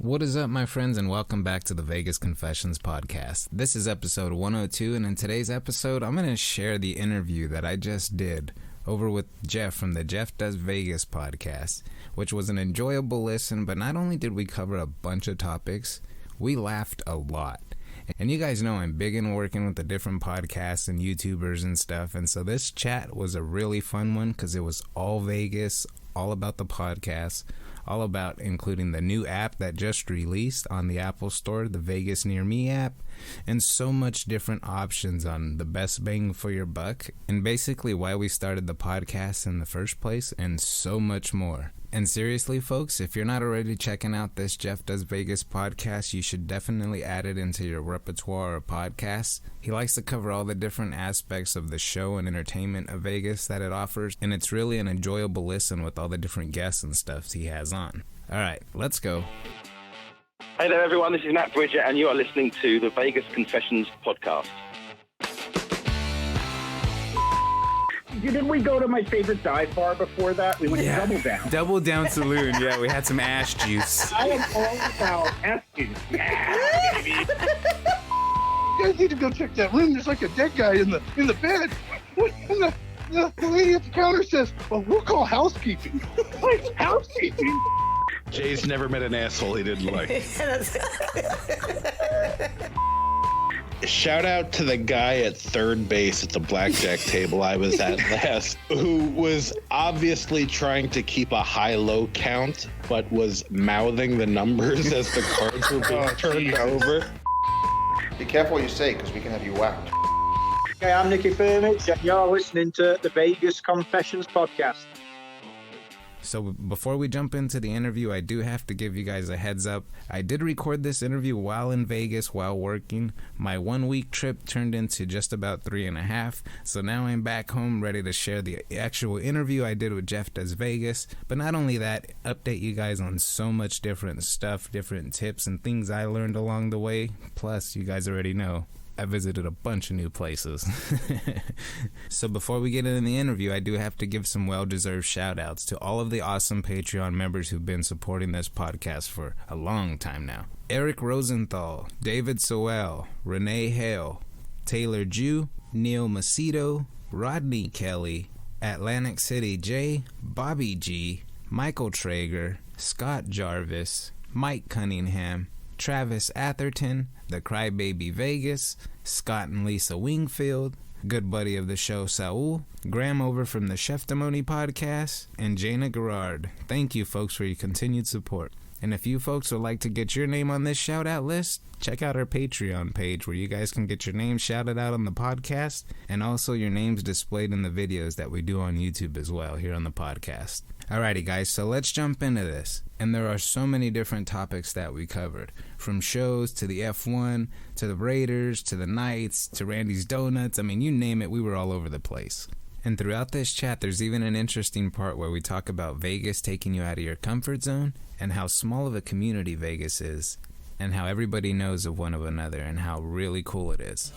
What is up, my friends, and welcome back to the Vegas Confessions podcast. This is episode 102, and in today's episode, I'm going to share the interview that I just did over with Jeff from the Jeff Does Vegas podcast, which was an enjoyable listen, but not only did we cover a bunch of topics, we laughed a lot. And you guys know I'm big in working with the different podcasts and YouTubers and stuff, and so this chat was a really fun one because it was all Vegas, all about the podcast, all about including the new app that just released on the Apple Store, the Vegas Near Me app, and so much different options on the best bang for your buck, and basically why we started the podcast in the first place, and so much more. And seriously, folks, if you're not already checking out this Jeff Does Vegas podcast, you should definitely add it into your repertoire of podcasts. He likes to cover all the different aspects of the show and entertainment of Vegas that it offers, and it's really an enjoyable listen with all the different guests and stuff he has on. All right, let's go. Hey there, everyone. This is Matt Bridger, and you are listening to the Vegas Confessions podcast. Didn't we go to my favorite dive bar before that? We went to Double Down. Double Down Saloon, yeah. We had some ash juice. I am all about ash juice. Yeah, baby. You guys need to go check that room. There's like a dead guy in the bed. And the lady at the counter says, well, we'll call housekeeping. Like, housekeeping? Jay's never met an asshole he didn't like. Shout out to the guy at third base at the blackjack table I was at last, who was obviously trying to keep a high-low count, but was mouthing the numbers as the cards were being turned over. Be careful what you say, because we can have you whacked. Hey, I'm Nicky Firmich, and you're listening to the Vegas Confessions podcast. So before we jump into the interview, I do have to give you guys a heads up. I did record this interview while in Vegas, while working. My 1 week trip turned into just about 3.5. So now I'm back home ready to share the actual interview I did with Jeff Does Vegas. But not only that, update you guys on so much different stuff, different tips and things I learned along the way. Plus, you guys already know, I visited a bunch of new places. So before we get into the interview, I do have to give some well-deserved shout-outs to all of the awesome Patreon members who've been supporting this podcast for a long time now. Eric Rosenthal, David Sowell, Renee Hale, Taylor Jew, Neil Macedo, Rodney Kelly, Atlantic City J, Bobby G, Michael Traeger, Scott Jarvis, Mike Cunningham, Travis Atherton, The Crybaby Vegas, Scott and Lisa Wingfield, good buddy of the show Saul, Graham over from the Cheftimony podcast, and Jana Gerard. Thank you, folks, for your continued support. And if you folks would like to get your name on this shout-out list, check out our Patreon page where you guys can get your name shouted out on the podcast, and also your names displayed in the videos that we do on YouTube as well here on the podcast. Alrighty guys, so let's jump into this. And there are so many different topics that we covered. From shows to the F1, to the Raiders, to the Knights, to Randy's Donuts. I mean, you name it, we were all over the place. And throughout this chat, there's even an interesting part where we talk about Vegas taking you out of your comfort zone, and how small of a community Vegas is, and how everybody knows of one of another, and how really cool it is.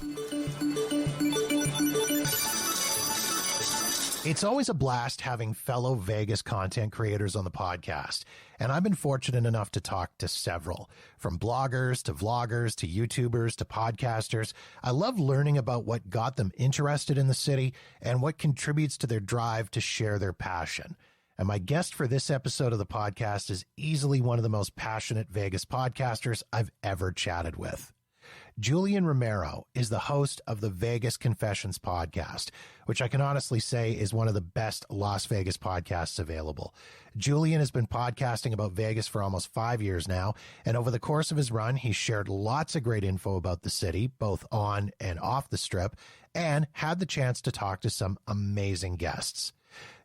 It's always a blast having fellow Vegas content creators on the podcast, and I've been fortunate enough to talk to several, from bloggers to vloggers to YouTubers to podcasters. I love learning about what got them interested in the city and what contributes to their drive to share their passion. And my guest for this episode of the podcast is easily one of the most passionate Vegas podcasters I've ever chatted with. Julian Romero is the host of the Vegas Confessions podcast, which I can honestly say is one of the best Las Vegas podcasts available. Julian has been podcasting about Vegas for almost 5 years now, and over the course of his run, he's shared lots of great info about the city, both on and off the strip, and had the chance to talk to some amazing guests.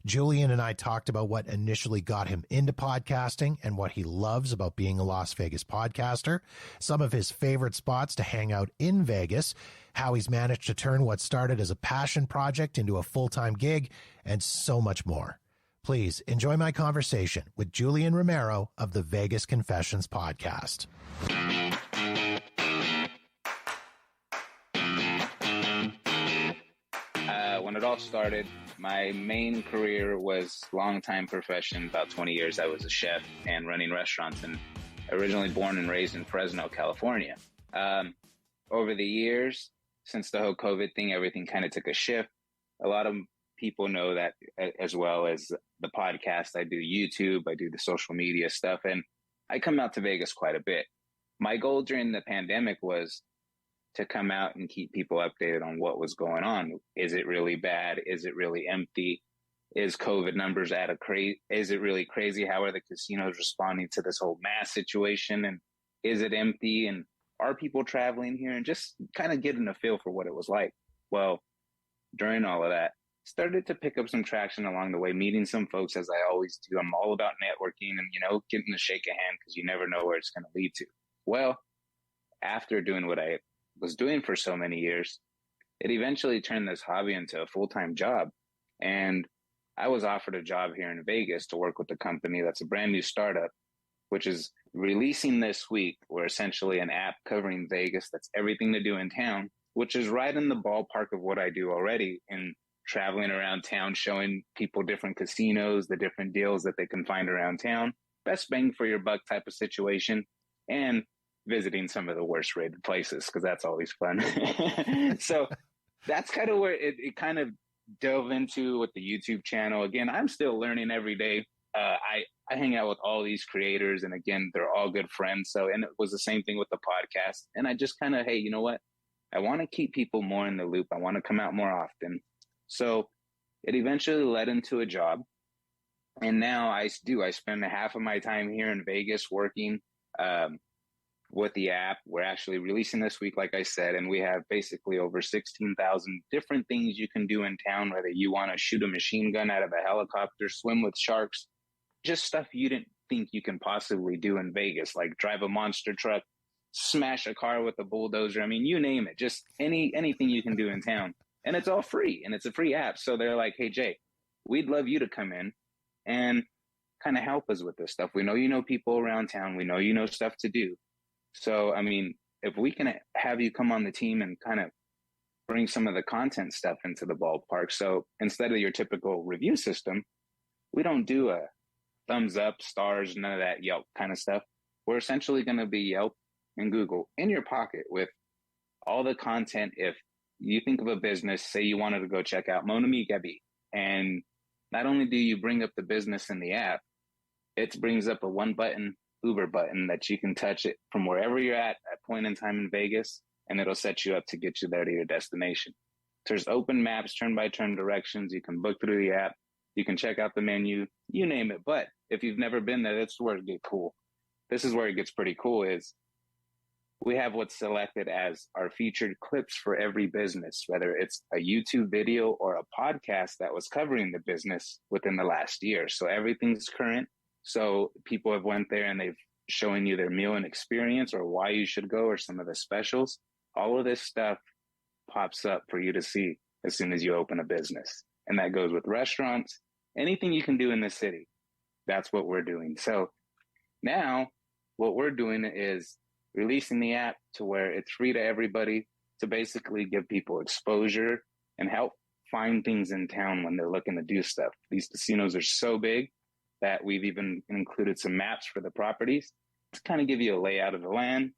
Julian and I talked about what initially got him into podcasting and what he loves about being a Las Vegas podcaster, some of his favorite spots to hang out in Vegas, how he's managed to turn what started as a passion project into a full-time gig, and so much more. Please enjoy my conversation with Julian Romero of the Vegas Confessions podcast. When it all started, my main career was long-time profession, about 20 years. I was a chef and running restaurants. And originally born and raised in Fresno, California. Over the years, since the whole COVID thing, everything kind of took a shift. A lot of people know that, as well as the podcast. I do YouTube, I do the social media stuff, and I come out to Vegas quite a bit. My goal during the pandemic was to come out and keep people updated on what was going on. Is it really bad? Is it really empty? Is COVID numbers at a crazy? Is it really crazy? How are the casinos responding to this whole mass situation? And is it empty? And are people traveling here? And just kind of getting a feel for what it was like. Well, during all of that, started to pick up some traction along the way, meeting some folks as I always do. I'm all about networking and, getting to shake a hand because you never know where it's going to lead to. Well, after doing what I was doing for so many years, it eventually turned this hobby into a full-time job. And I was offered a job here in Vegas to work with a company that's a brand new startup, which is releasing this week. We're essentially an app covering Vegas that's everything to do in town, which is right in the ballpark of what I do already in traveling around town, showing people different casinos, the different deals that they can find around town, best bang for your buck type of situation, and visiting some of the worst rated places because that's always fun. So that's kind of where it kind of dove into with the YouTube channel. Again, I'm still learning every day. I hang out with all these creators, and again, they're all good friends. So, and it was the same thing with the podcast. And I just kind of, hey, you know what? I want to keep people more in the loop. I want to come out more often. So it eventually led into a job. And now I spend half of my time here in Vegas working with the app. We're actually releasing this week, like I said, and we have basically over 16,000 different things you can do in town, whether you want to shoot a machine gun out of a helicopter, swim with sharks, just stuff you didn't think you can possibly do in Vegas, like drive a monster truck, smash a car with a bulldozer. I mean, you name it, just anything you can do in town. And it's all free, and it's a free app. So they're like, hey, Jay, we'd love you to come in and kind of help us with this stuff. We know you know people around town. We know you know stuff to do. So, I mean, if we can have you come on the team and kind of bring some of the content stuff into the ballpark. So instead of your typical review system, we don't do a thumbs up, stars, none of that Yelp kind of stuff. We're essentially going to be Yelp and Google in your pocket with all the content. If you think of a business, say you wanted to go check out Mon Ami Gabi, and not only do you bring up the business in the app, it brings up a one button Uber button that you can touch it from wherever you're at point in time in Vegas, and it'll set you up to get you there to your destination. There's open maps, turn-by-turn directions. You can book through the app. You can check out the menu, you name it. But if you've never been there, that's where it gets cool. This is where it gets pretty cool is we have what's selected as our featured clips for every business, whether it's a YouTube video or a podcast that was covering the business within the last year. So everything's current. So people have went there and they've shown you their meal and experience or why you should go or some of the specials. All of this stuff pops up for you to see as soon as you open a business. And that goes with restaurants, anything you can do in the city. That's what we're doing. So now what we're doing is releasing the app to where it's free to everybody to basically give people exposure and help find things in town when they're looking to do stuff. These casinos are so big that we've even included some maps for the properties to kind of give you a layout of the land.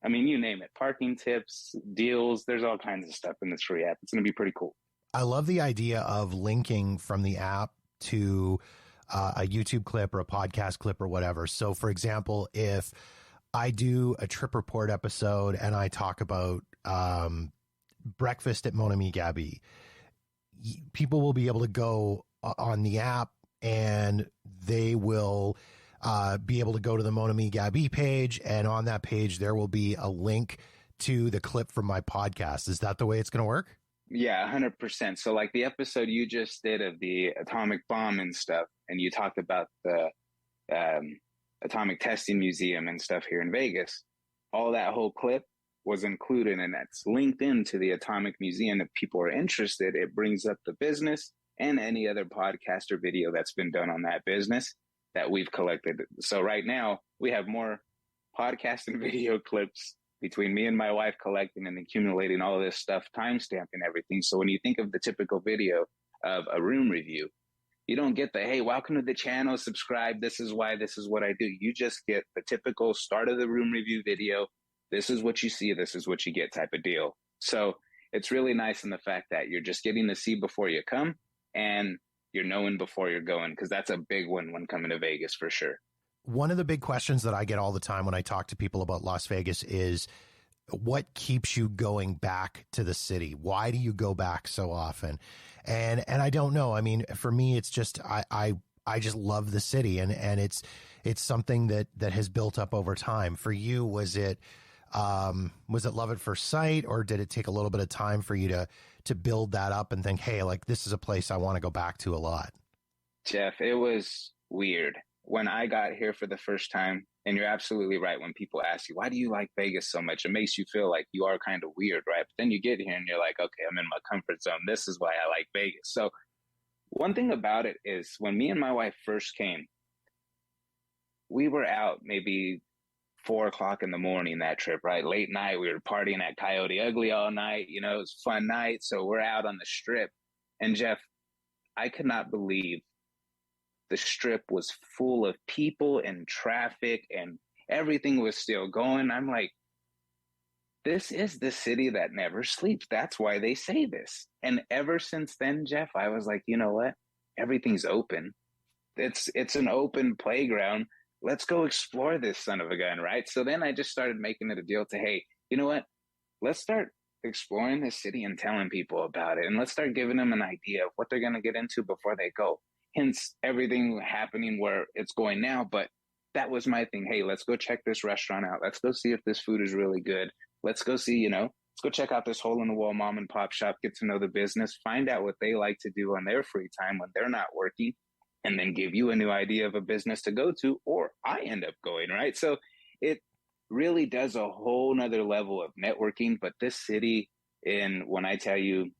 I mean, you name it, parking tips, deals, there's all kinds of stuff in this free app. It's going to be pretty cool. I love the idea of linking from the app to a YouTube clip or a podcast clip or whatever. So for example, if I do a trip report episode and I talk about breakfast at Mon Ami Gabi, people will be able to go on the app and they will be able to go to the Mon Ami Gabi page. And on that page, there will be a link to the clip from my podcast. Is that the way it's going to work? Yeah, 100%. So like the episode you just did of the atomic bomb and stuff, and you talked about the Atomic Testing Museum and stuff here in Vegas, all that whole clip was included, and that's linked into the Atomic Museum. If people are interested, it brings up the business and any other podcast or video that's been done on that business that we've collected. So right now we have more podcast and video clips between me and my wife collecting and accumulating all of this stuff, timestamping everything. So when you think of the typical video of a room review, You don't get the, hey, welcome to the channel, subscribe, this is why, this is what I do. You just get the typical start of the room review video. This is what you see, this is what you get type of deal. So it's really nice in the fact that you're just getting to see before you come, and you're knowing before you're going, because that's a big one when coming to Vegas for sure. One of the big questions that I get all the time when I talk to people about Las Vegas is, what keeps you going back to the city? Why do you go back so often? And I don't know. I mean, for me, it's just, I just love the city, and it's something that has built up over time. For you, was it love at first sight, or did it take a little bit of time for you to build that up and think, hey, like, this is a place I want to go back to a lot? Jeff, it was weird when I got here for the first time. And you're absolutely right. When people ask you, why do you like Vegas so much? It makes you feel like you are kind of weird, right? But then you get here and you're like, okay, I'm in my comfort zone. This is why I like Vegas. So one thing about it is, when me and my wife first came, we were out maybe 4:00 in the morning that trip, right? Late night, we were partying at Coyote Ugly all night. You know, it was a fun night. So we're out on the strip. And Jeff, I could not believe the strip was full of people and traffic, and everything was still going. I'm like, this is the city that never sleeps. That's why they say this. And ever since then, Jeff, I was like, you know what? Everything's open. It's an open playground. Let's go explore this son of a gun, right? So then I just started making it a deal to, hey, you know what? Let's start exploring this city and telling people about it. And let's start giving them an idea of what they're going to get into before they go. Hence everything happening where it's going now. But that was my thing. Hey, let's go check this restaurant out. Let's go see if this food is really good. Let's go see, let's go check out this hole in the wall mom and pop shop, get to know the business, find out what they like to do on their free time when they're not working, and then give you a new idea of a business to go to, or I end up going, right? So it really does a whole nother level of networking. But this city, and when I tell you,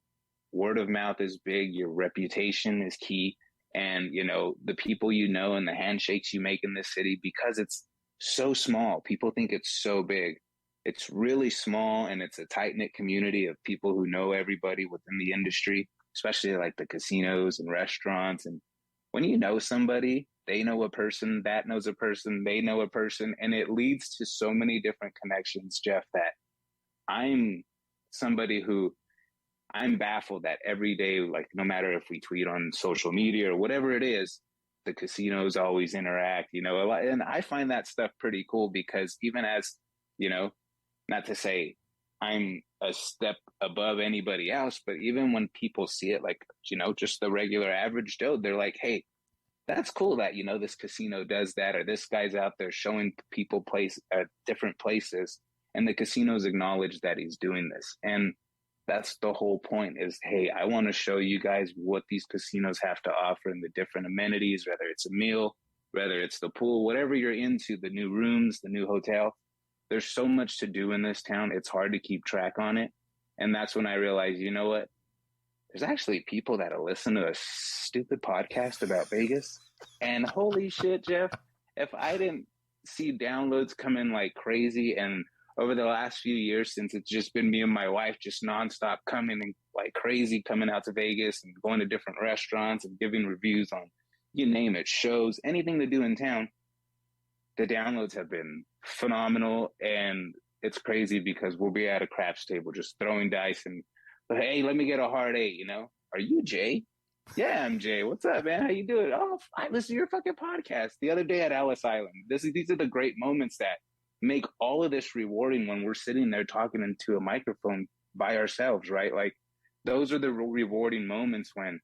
word of mouth is big, your reputation is key. And, the people and the handshakes you make in this city, because it's so small, people think it's so big. It's really small, and it's a tight-knit community of people who know everybody within the industry, especially like the casinos and restaurants. And when you know somebody, they know a person, that knows a person, they know a person, and it leads to so many different connections, Jeff, that I'm somebody who I'm baffled that every day, like, no matter if we tweet on social media or whatever it is, the casinos always interact, a lot. And I find that stuff pretty cool, because even as, not to say I'm a step above anybody else, but even when people see it, like, just the regular average Joe, they're like, hey, that's cool that, this casino does that, or this guy's out there showing people different places, and the casinos acknowledge that he's doing this. And that's the whole point is, hey, I want to show you guys what these casinos have to offer and the different amenities, whether it's a meal, whether it's the pool, whatever you're into, the new rooms, the new hotel. There's so much to do in this town. It's hard to keep track on it. And that's when I realized, you know what? There's actually people that'll listen to a stupid podcast about Vegas. And holy shit, Jeff, if I didn't see downloads come in like crazy, and over the last few years, since it's just been me and my wife just nonstop coming and like crazy, coming out to Vegas and going to different restaurants and giving reviews on, you name it, shows, anything to do in town, the downloads have been phenomenal. And it's crazy because we'll be at a craps table just throwing dice and, hey, let me get a hard 8, Are you Jay? Yeah, I'm Jay. What's up, man? How you doing? Oh, I listen to your fucking podcast the other day at Ellis Island. These are the great moments that make all of this rewarding when we're sitting there talking into a microphone by ourselves, right? Like, those are the rewarding moments when,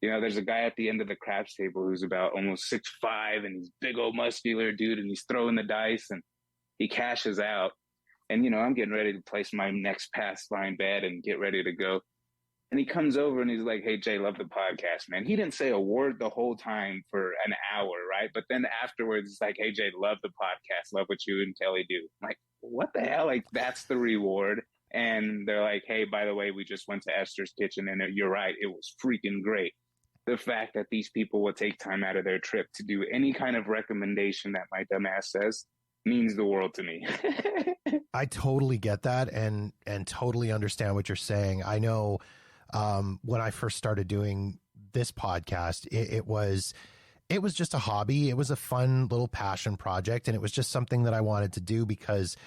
there's a guy at the end of the craps table who's about almost 6'5", and he's big old muscular dude, and he's throwing the dice and he cashes out. And, I'm getting ready to place my next pass line bet and get ready to go. And he comes over and he's like, hey, Jay, love the podcast, man. He didn't say a word the whole time for an hour, right? But then afterwards, it's like, hey, Jay, love the podcast. Love what you and Kelly do. I'm like, what the hell? Like, that's the reward. And they're like, hey, by the way, we just went to Esther's Kitchen, and you're right, it was freaking great. The fact that these people will take time out of their trip to do any kind of recommendation that my dumbass says means the world to me. I totally get that and totally understand what you're saying. I know when I first started doing this podcast, it was just a hobby. It was a fun little passion project. And it was just something that I wanted to do because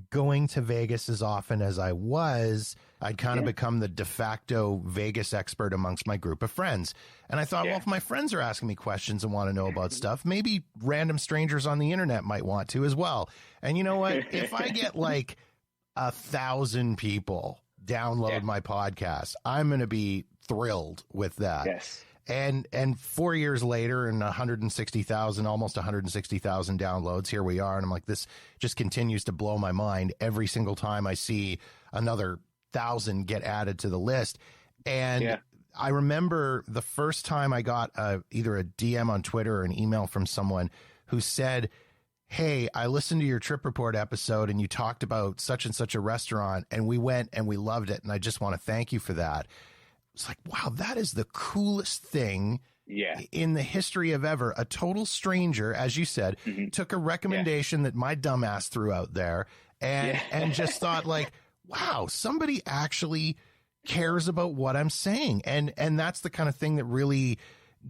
going to Vegas as often as I was, I'd kind of become the de facto Vegas expert amongst my group of friends. And I thought, well, if my friends are asking me questions and want to know about stuff, maybe random strangers on the internet might want to as well. And you know what? If I get like 1,000 people download my podcast, I'm going to be thrilled with that. Yes. And 4 years later and 160,000, almost 160,000 downloads, here we are. And I'm like, this just continues to blow my mind every single time I see another 1,000 get added to the list. And I remember the first time I got either a DM on Twitter or an email from someone who said, hey, I listened to your Trip Report episode and you talked about such and such a restaurant and we went and we loved it. And I just want to thank you for that. It's like, wow, that is the coolest thing in the history of ever. A total stranger, as you said, took a recommendation that my dumbass threw out there and just thought like, wow, somebody actually cares about what I'm saying. And that's the kind of thing that really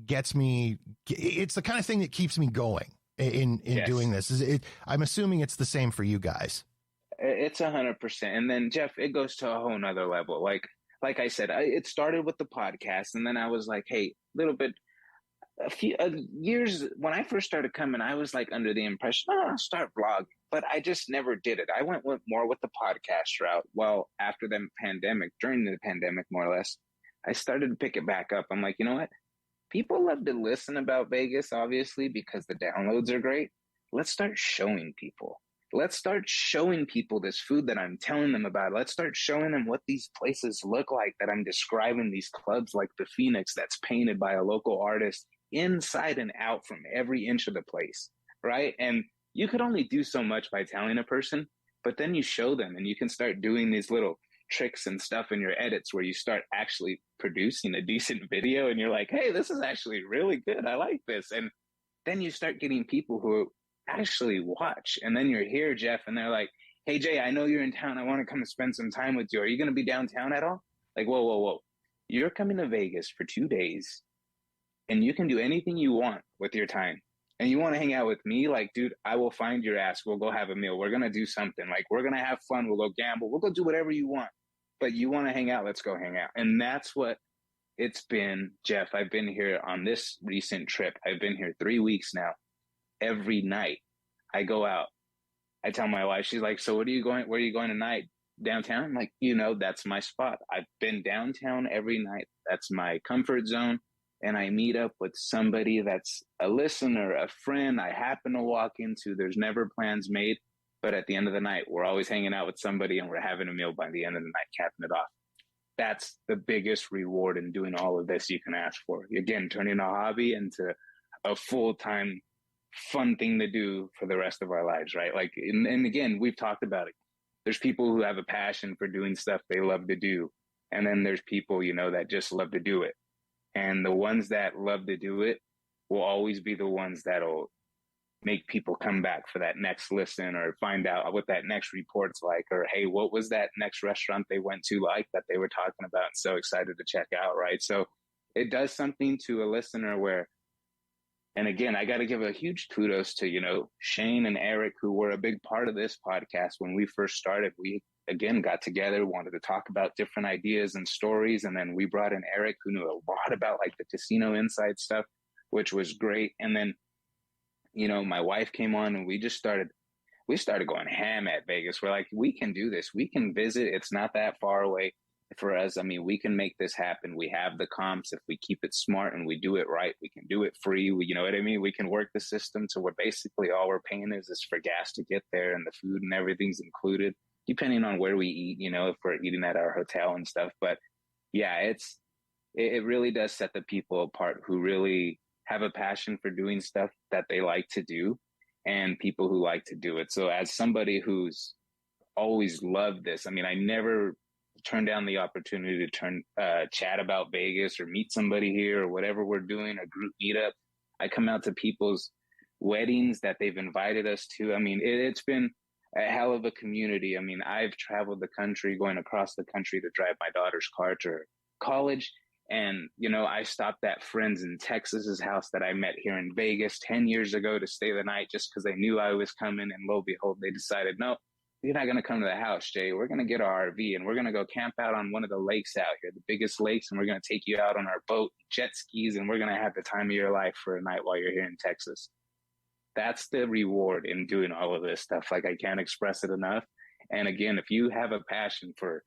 gets me. It's the kind of thing that keeps me going in doing this. I'm assuming it's the same for you guys. It's 100%. And then Jeff, it goes to a whole nother level. Like I said, it started with the podcast, and then I was like, hey, a few years when I first started coming, I was like under the impression, I'll start vlogging, but I just never did it. I went more with the podcast route. Well, after the pandemic, during the pandemic, more or less, I started to pick it back up. I'm like, you know what? People love to listen about Vegas, obviously, because the downloads are great. Let's start showing people. Let's start showing people this food that I'm telling them about. Let's start showing them what these places look like that I'm describing, these clubs like the Phoenix that's painted by a local artist inside and out from every inch of the place, right? And you could only do so much by telling a person, but then you show them and you can start doing these little tricks and stuff in your edits where you start actually producing a decent video and you're like, hey, this is actually really good. I like this. And then you start getting people who actually watch. And then you're here, Jeff, and they're like, hey, Jay, I know you're in town. I want to come and spend some time with you. Are you going to be downtown at all? Like, whoa. You're coming to Vegas for 2 days and you can do anything you want with your time. And you want to hang out with me? Like, dude, I will find your ass. We'll go have a meal. We're going to do something. Like, we're going to have fun. We'll go gamble. We'll go do whatever you want. But you want to hang out? Let's go hang out. And that's what it's been, Jeff. I've been here on this recent trip. I've been here 3 weeks now. Every night I go out. I tell my wife, she's like, so where are you going tonight? Downtown? I'm like, that's my spot. I've been downtown every night. That's my comfort zone. And I meet up with somebody that's a listener, a friend I happen to walk into. There's never plans made. But at the end of the night, we're always hanging out with somebody and we're having a meal by the end of the night, capping it off. That's the biggest reward in doing all of this you can ask for. Again, turning a hobby into a full-time fun thing to do for the rest of our lives, right? Like, and again, we've talked about it. There's people who have a passion for doing stuff they love to do. And then there's people, that just love to do it. And the ones that love to do it will always be the ones that'll make people come back for that next listen or find out what that next report's like, or, hey, what was that next restaurant they went to like that they were talking about? So excited to check out, right? So it does something to a listener where, and again, I got to give a huge kudos to, Shane and Eric, who were a big part of this podcast. When we first started, we, again, got together, wanted to talk about different ideas and stories. And then we brought in Eric, who knew a lot about like the casino inside stuff, which was great. And then, my wife came on and we started going ham at Vegas. We're like, we can do this. We can visit. It's not that far away for us. I mean, we can make this happen. We have the comps. If we keep it smart and we do it right, we can do it free. You know what I mean? We can work the system to where basically all we're paying is for gas to get there and the food and everything's included, depending on where we eat, if we're eating at our hotel and stuff. But yeah, it really does set the people apart who really have a passion for doing stuff that they like to do and people who like to do it. So as somebody who's always loved this, I mean, I never turn down the opportunity to chat about Vegas or meet somebody here or whatever we're doing, a group meetup. I come out to people's weddings that they've invited us to. I mean, it's been a hell of a community. I mean, I've traveled the country, going across the country to drive my daughter's car to college. And, you know, I stopped at friends in Texas's house that I met here in Vegas 10 years ago to stay the night just because they knew I was coming. And lo and behold, they decided, no, you're not going to come to the house, Jay. We're going to get our RV and we're going to go camp out on one of the lakes out here, the biggest lakes. And we're going to take you out on our boat, jet skis, and we're going to have the time of your life for a night while you're here in Texas. That's the reward in doing all of this stuff. Like, I can't express it enough. And again, if you have a passion for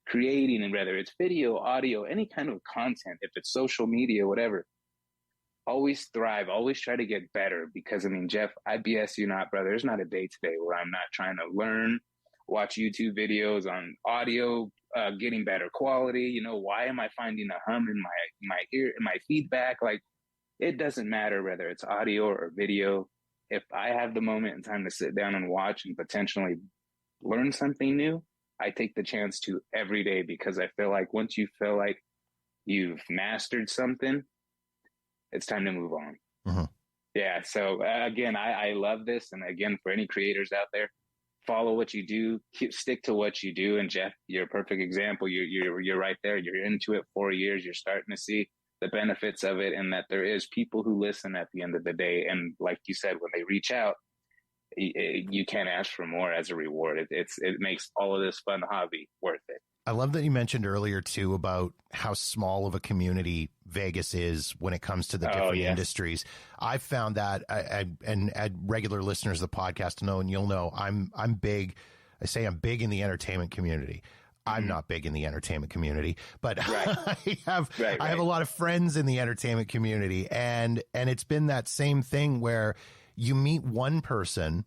creating, and whether it's video, audio, any kind of content, if it's social media, whatever, always thrive, always try to get better. Because I mean, Jeff, I BS you not, brother. There's not a day today where I'm not trying to learn, watch YouTube videos on audio, getting better quality. You know, why am I finding a hum in my ear, in my feedback? Like, it doesn't matter whether it's audio or video. If I have the moment and time to sit down and watch and potentially learn something new, I take the chance to every day, because I feel like once you feel like you've mastered something, it's time to move on. Mm-hmm. Yeah. So again, I love this. And again, for any creators out there, follow what you do, stick to what you do. And Jeff, you're a perfect example. You're right there. You're into it 4 years. You're starting to see the benefits of it, and that there is people who listen at the end of the day. And like you said, when they reach out, you can't ask for more as a reward. It makes all of this fun hobby worth it. I love that you mentioned earlier too about how small of a community Vegas is when it comes to the different industries. I've found that, and regular listeners of the podcast know, and you'll know, I'm big. I say I'm big in the entertainment community. I'm not big in the entertainment community, but I have a lot of friends in the entertainment community, and it's been that same thing where you meet one person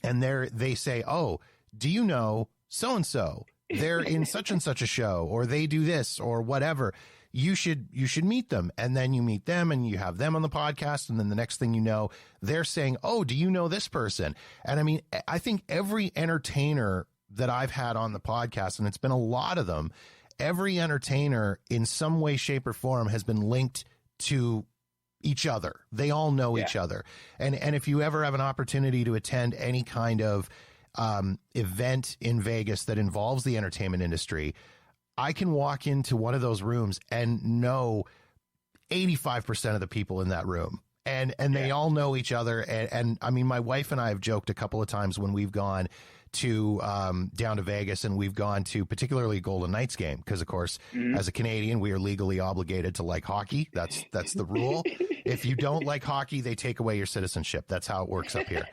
and they say, oh, do you know so-and-so? They're in such and such a show, or they do this or whatever. You should meet them. And then you meet them and you have them on the podcast. And then the next thing you know, they're saying, oh, do you know this person? And I mean, I think every entertainer that I've had on the podcast, and it's been a lot of them, every entertainer in some way, shape, or form has been linked to each other. They all know each other. And if you ever have an opportunity to attend any kind of event in Vegas that involves the entertainment industry, I can walk into one of those rooms and know 85% of the people in that room. And they all know each other. And I mean, my wife and I have joked a couple of times when we've gone to down to Vegas, and we've gone to particularly Golden Knights game, because of course, as a Canadian, we are legally obligated to like hockey. That's the rule. If you don't like hockey, they take away your citizenship. That's how it works up here.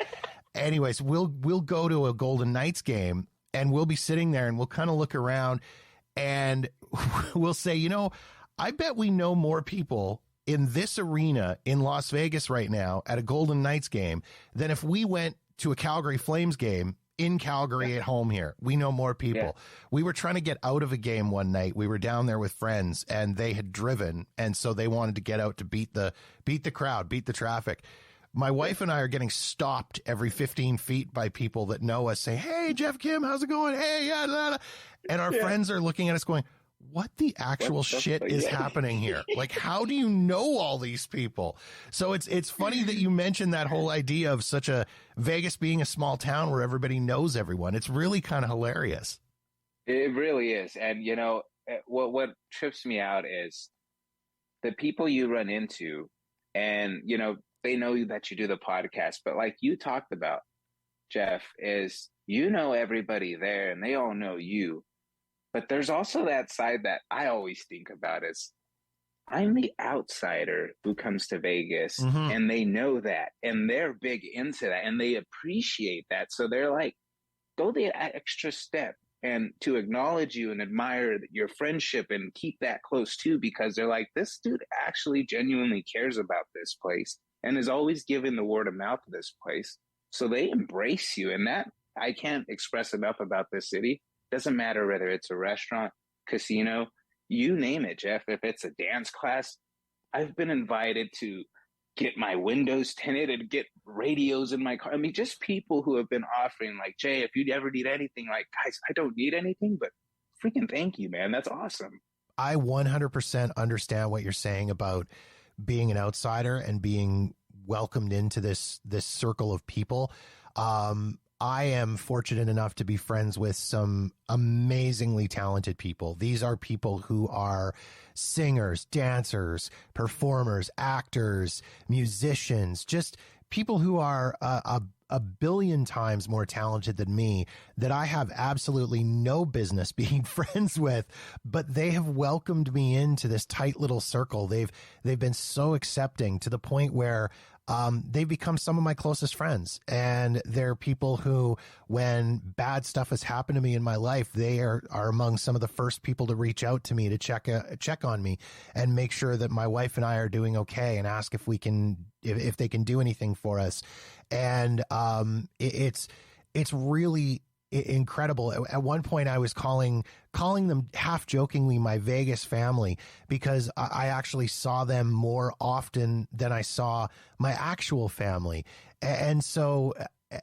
Anyways, we'll go to a Golden Knights game, and we'll be sitting there and we'll kind of look around and we'll say, you know, I bet we know more people in this arena in Las Vegas right now at a Golden Knights game than if we went to a Calgary Flames game in Calgary at home here. We know more people. We were trying to get out of a game one night. We were down there with friends, and they had driven, and so they wanted to get out to beat the crowd, beat the traffic. My wife and I are getting stopped every 15 feet by people that know us, say, hey, Jeff Kim, how's it going? Hey, yeah, blah, blah. And our friends are looking at us going, what the actual shit is happening here? Like, how do you know all these people? So it's funny that you mentioned that whole idea of such a Vegas being a small town where everybody knows everyone. It's really kind of hilarious. It really is. And, you know, what trips me out is the people you run into, and, you know, they know that you do the podcast, but like you talked about, Jeff, is you know everybody there and they all know you. But there's also that side that I always think about is I'm the outsider who comes to Vegas, and they know that, and they're big into that, and they appreciate that. So they're like, go the extra step and to acknowledge you and admire your friendship and keep that close too, because they're like, this dude actually genuinely cares about this place and is always giving the word of mouth to this place. So they embrace you. And that I can't express enough about this city. Doesn't matter whether it's a restaurant, casino, you name it, Jeff. If it's a dance class, I've been invited to get my windows tinted and get radios in my car. I mean, just people who have been offering like, Jay, if you ever need anything, like, guys, I don't need anything, but freaking thank you, man. That's awesome. I 100% understand what you're saying about being an outsider and being welcomed into this circle of people. I am fortunate enough to be friends with some amazingly talented people. These are people who are singers, dancers, performers, actors, musicians, just people who are a billion times more talented than me that I have absolutely no business being friends with, but they have welcomed me into this tight little circle. They've been so accepting to the point where they've become some of my closest friends, and they're people who, when bad stuff has happened to me in my life, they are among some of the first people to reach out to me to check on me and make sure that my wife and I are doing okay, and ask if if they can do anything for us. And it's really incredible. At one point I was calling them half jokingly my Vegas family, because I actually saw them more often than I saw my actual family. And so,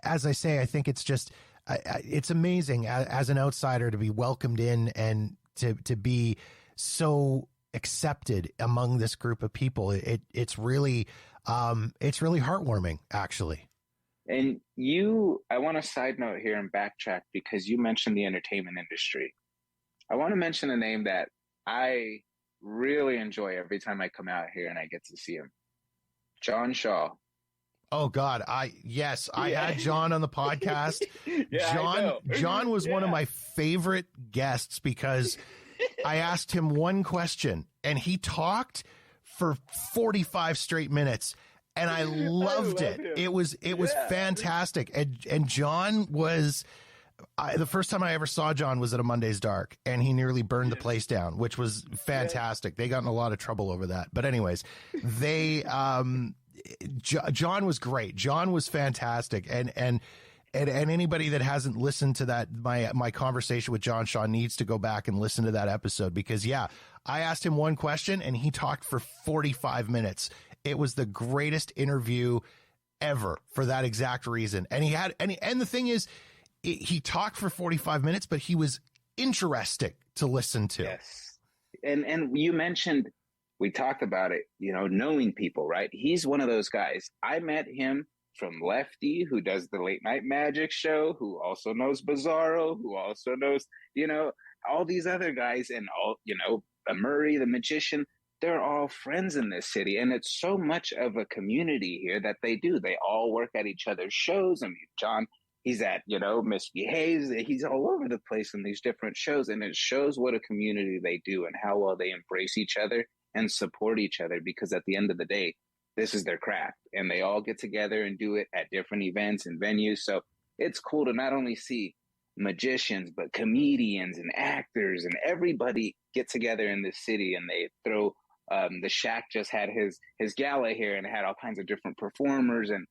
as I say, I think it's just, it's amazing as an outsider to be welcomed in and to be so accepted among this group of people. It's really heartwarming, actually. And I want to side note here and backtrack, because you mentioned the entertainment industry. I want to mention a name that I really enjoy every time I come out here and I get to see him. John Shaw. Oh God. I had John on the podcast. Yeah, John was one of my favorite guests, because I asked him one question and he talked for 45 straight minutes. And I loved it. Him. It was fantastic. And John was, the first time I ever saw John was at a Monday's Dark, and he nearly burned the place down, which was fantastic. They got in a lot of trouble over that. But anyways, John was great. John was fantastic. And anybody that hasn't listened to that, my conversation with John Shaw, needs to go back and listen to that episode, because I asked him one question and he talked for 45 minutes. It was the greatest interview ever for that exact reason. And and the thing is, he talked for 45 minutes, but he was interesting to listen to. Yes. And you mentioned, we talked about it, knowing people, right? He's one of those guys. I met him from Lefty, who does the Late Night Magic show, who also knows Bizarro, who also knows, all these other guys, and Murray, the magician. They're all friends in this city, and it's so much of a community here that they all work at each other's shows. I mean, John, he's at, Misbehaves. He's all over the place in these different shows, and it shows what a community they do and how well they embrace each other and support each other, because at the end of the day, this is their craft, and they all get together and do it at different events and venues. So it's cool to not only see magicians, but comedians and actors and everybody get together in this city, and they throw the Shack just had his gala here and had all kinds of different performers. And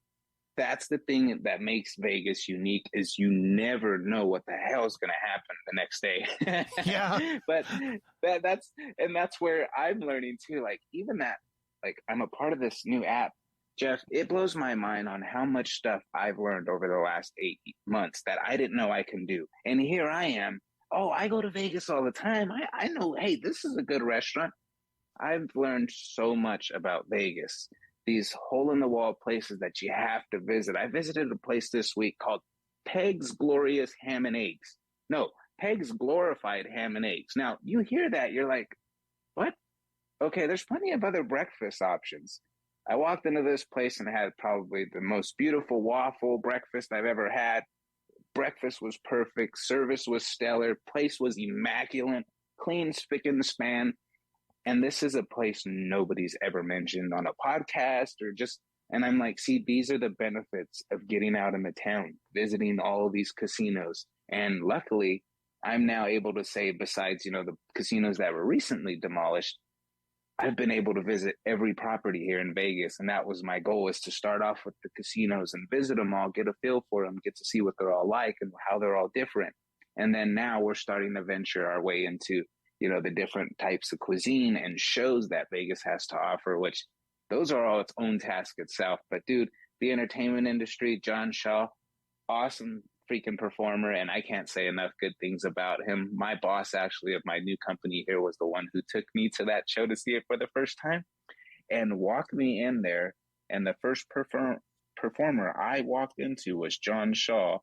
that's the thing that makes Vegas unique, is you never know what the hell is going to happen the next day. Yeah. But that's where I'm learning too. Like, even that, like, I'm a part of this new app, Jeff. It blows my mind on how much stuff I've learned over the last 8 months that I didn't know I can do. And here I am. Oh, I go to Vegas all the time. I know, hey, this is a good restaurant. I've learned so much about Vegas, these hole-in-the-wall places that you have to visit. I visited a place this week called Peg's Glorious Ham and Eggs. No, Peg's Glorified Ham and Eggs. Now, you hear that, you're like, what? Okay, there's plenty of other breakfast options. I walked into this place and had probably the most beautiful waffle breakfast I've ever had. Breakfast was perfect. Service was stellar. Place was immaculate. Clean, spick and span. And this is a place nobody's ever mentioned on a podcast or just, and I'm like, see, these are the benefits of getting out in the town, visiting all of these casinos. And luckily, I'm now able to say, besides, the casinos that were recently demolished, I've been able to visit every property here in Vegas. And that was my goal, is to start off with the casinos and visit them all, get a feel for them, get to see what they're all like and how they're all different. And then now we're starting to venture our way into, the different types of cuisine and shows that Vegas has to offer, which those are all its own task itself. But dude, the entertainment industry, John Shaw, awesome freaking performer. And I can't say enough good things about him. My boss actually of my new company here was the one who took me to that show to see it for the first time and walked me in there. And the first performer I walked into was John Shaw.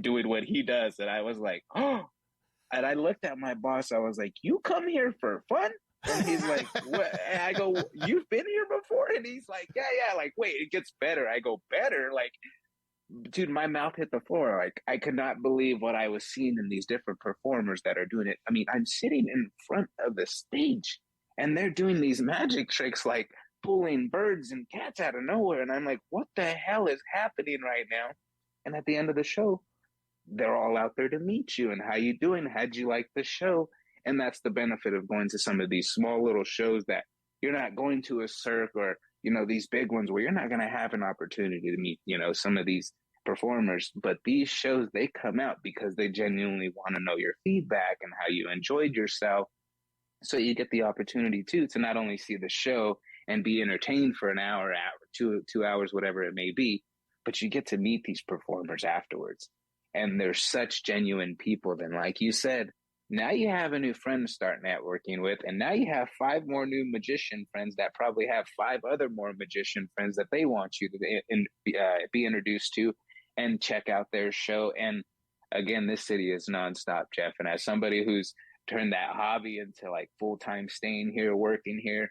doing what he does. And I was like, oh, and I looked at my boss. I was like, you come here for fun? And he's like, what? And I go, you've been here before? And he's like, yeah. Like, wait, it gets better. I go, better? Like, dude, my mouth hit the floor. Like, I could not believe what I was seeing in these different performers that are doing it. I mean, I'm sitting in front of the stage and they're doing these magic tricks like pulling birds and cats out of nowhere. And I'm like, what the hell is happening right now? And at the end of the show, they're all out there to meet you and how you doing? How'd you like the show? And that's the benefit of going to some of these small little shows that you're not going to a Cirque or, you know, these big ones where you're not going to have an opportunity to meet, you know, some of these performers. But these shows, they come out because they genuinely want to know your feedback and how you enjoyed yourself. So you get the opportunity too to not only see the show and be entertained for an hour, 2 hours, whatever it may be, but you get to meet these performers afterwards. And they're such genuine people. Then, like you said, now you have a new friend to start networking with. And now you have 5 more new magician friends that probably have 5 other more magician friends that they want you to be introduced to and check out their show. And again, this city is nonstop, Jeff. And as somebody who's turned that hobby into like full-time staying here, working here,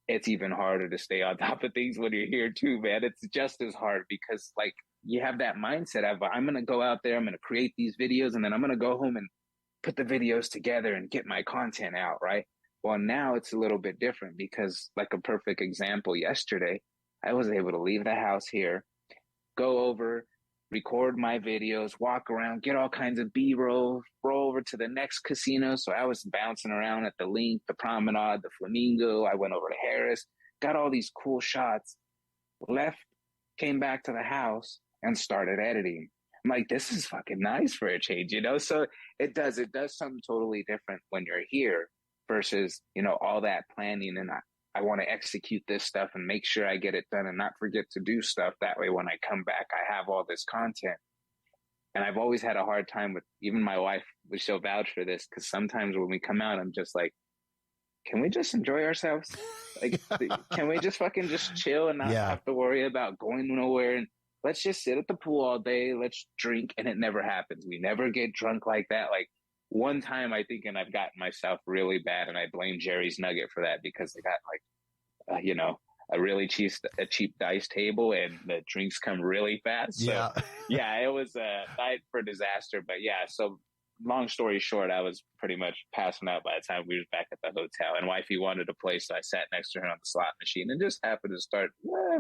it's even harder to stay on top of things when you're here too, man. It's just as hard because like you have that mindset of, I'm going to go out there, I'm going to create these videos, and then I'm going to go home and put the videos together and get my content out, right? Well, now it's a little bit different because like a perfect example, yesterday, I was able to leave the house here, go over, record my videos, walk around, get all kinds of B-roll, roll over to the next casino. So I was bouncing around at the Link, the Promenade, the Flamingo. I went over to Harris, got all these cool shots, left, came back to the house and started editing. I'm like, this is fucking nice for a change, you know? So it does something totally different when you're here versus, you know, all that planning. And I want to execute this stuff and make sure I get it done and not forget to do stuff. That way, when I come back, I have all this content. And I've always had a hard time with, even my wife, she'll vouch for this, because sometimes when we come out, I'm just like, can we just enjoy ourselves? Like, can we just fucking just chill and not have to worry about going nowhere? And let's just sit at the pool all day. Let's drink. And it never happens. We never get drunk like that. Like one time I think, and I've gotten myself really bad, and I blame Jerry's Nugget for that, because they got like, you know, a really cheap dice table and the drinks come really fast. So yeah, it was a night for disaster. But yeah, so long story short, I was pretty much passing out by the time we were back at the hotel, and wifey wanted to play, so I sat next to her on the slot machine and just happened to start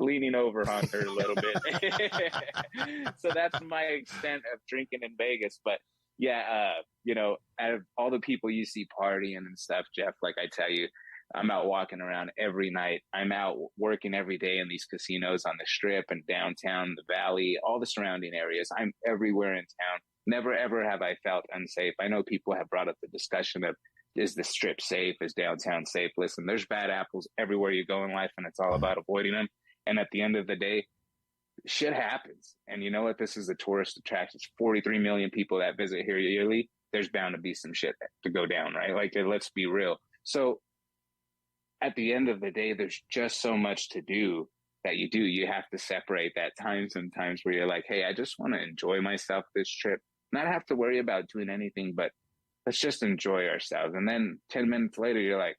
leaning over on her a little bit. So that's my extent of drinking in Vegas. But yeah, you know, out of all the people you see partying and stuff, Jeff, like I tell you, I'm out walking around every night. I'm out working every day in these casinos on the Strip and downtown, the Valley, all the surrounding areas. I'm everywhere in town. Never, ever have I felt unsafe. I know people have brought up the discussion of, is the Strip safe? Is downtown safe? Listen, there's bad apples everywhere you go in life, and it's all about avoiding them. And at the end of the day, shit happens. And you know what? This is a tourist attraction. It's 43 million people that visit here yearly. There's bound to be some shit to go down, right? Like, let's be real. So at the end of the day, there's just so much to do that you have to separate that time sometimes where you're like, hey, I just want to enjoy myself this trip, not have to worry about doing anything, but let's just enjoy ourselves. And then 10 minutes later, you're like,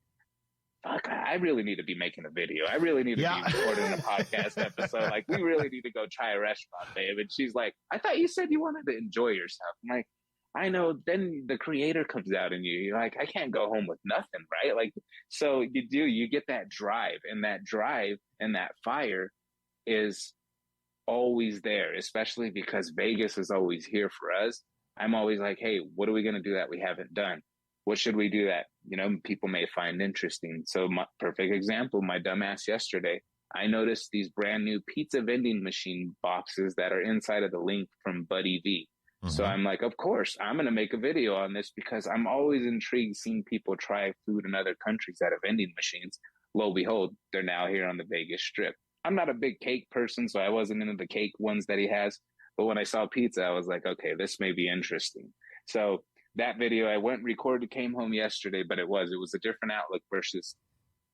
fuck, I really need to be making a video. I really need to be recording a podcast episode. Like, we really need to go try a restaurant, babe. And she's like, I thought you said you wanted to enjoy yourself. I'm like, I know. Then the creator comes out in you. You're like, I can't go home with nothing, right? Like, so you get that drive, and that fire is always there, especially because Vegas is always here for us. I'm always like, hey, what are we going to do that we haven't done? What should we do that, you know, people may find interesting? So my perfect example, my dumbass yesterday, I noticed these brand new pizza vending machine boxes that are inside of the Link from Buddy V. Mm-hmm. So I'm like, of course, I'm going to make a video on this because I'm always intrigued seeing people try food in other countries that have vending machines. Lo and behold, they're now here on the Vegas Strip. I'm not a big cake person, so I wasn't into the cake ones that he has. But when I saw pizza, I was like, okay, this may be interesting. So that video, I went and recorded, came home yesterday, but it was a different outlook versus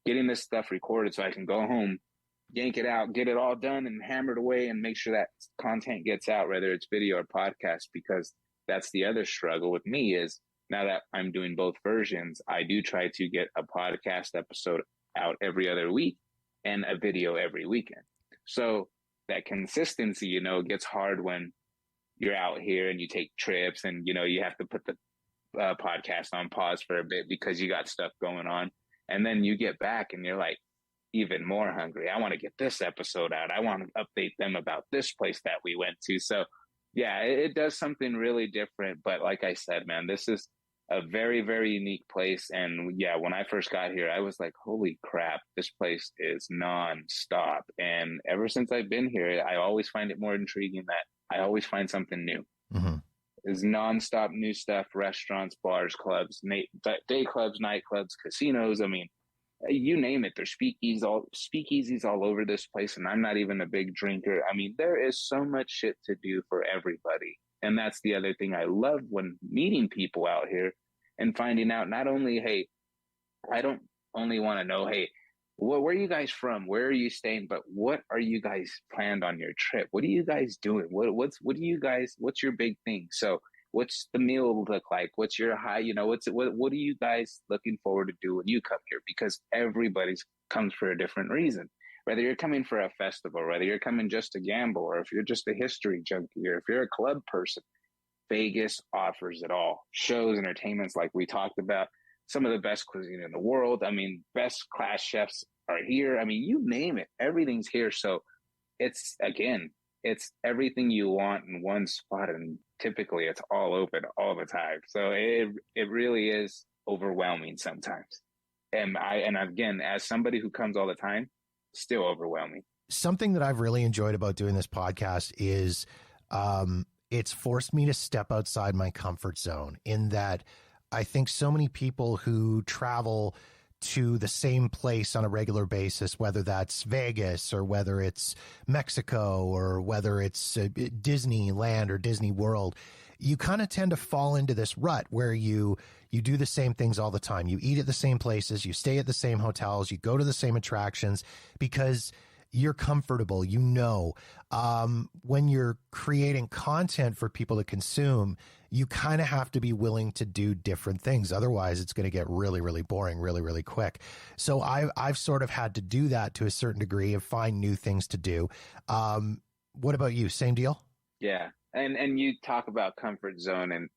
getting this stuff recorded so I can go home, yank it out, get it all done and hammered away and make sure that content gets out, whether it's video or podcast, because that's the other struggle with me is now that I'm doing both versions, I do try to get a podcast episode out every other week and a video every weekend. So that consistency, gets hard when you're out here and you take trips and, you have to put the podcast on pause for a bit because you got stuff going on. And then you get back and you're like even more hungry. I want to get this episode out. I want to update them about this place that we went to. So yeah, it does something really different. But like I said, man, this is a very, very unique place. And yeah, when I first got here, I was like, holy crap, this place is nonstop. And ever since I've been here, I always find it more intriguing that I always find something new. Mm-hmm. There's nonstop new stuff, restaurants, bars, clubs, day clubs, nightclubs, casinos. I mean, you name it. There's speakeasies all over this place. And I'm not even a big drinker. I mean, there is so much shit to do for everybody. And that's the other thing I love when meeting people out here and finding out not only, hey, I don't only want to know, hey, where are you guys from? Where are you staying? But what are you guys planned on your trip? What are you guys doing? What's your big thing? So what's the meal look like? What's your high, what are you guys looking forward to do when you come here? Because everybody's comes for a different reason. Whether you're coming for a festival, whether you're coming just to gamble, or if you're just a history junkie, or if you're a club person, Vegas offers it all. Shows, entertainments like we talked about, some of the best cuisine in the world. I mean, best class chefs are here. I mean, you name it, everything's here. So it's everything you want in one spot. And typically it's all open all the time. So it really is overwhelming sometimes. And again, as somebody who comes all the time, still overwhelming. Something that I've really enjoyed about doing this podcast is it's forced me to step outside my comfort zone, in that I think so many people who travel to the same place on a regular basis, whether that's Vegas or whether it's Mexico or whether it's Disneyland or Disney World, you kind of tend to fall into this rut where you do the same things all the time. You eat at the same places, you stay at the same hotels, you go to the same attractions because you're comfortable. When you're creating content for people to consume, you kind of have to be willing to do different things. Otherwise, it's going to get really, really boring really, really quick. So I've sort of had to do that to a certain degree and find new things to do. What about you? Same deal? Yeah. And you talk about comfort zone, and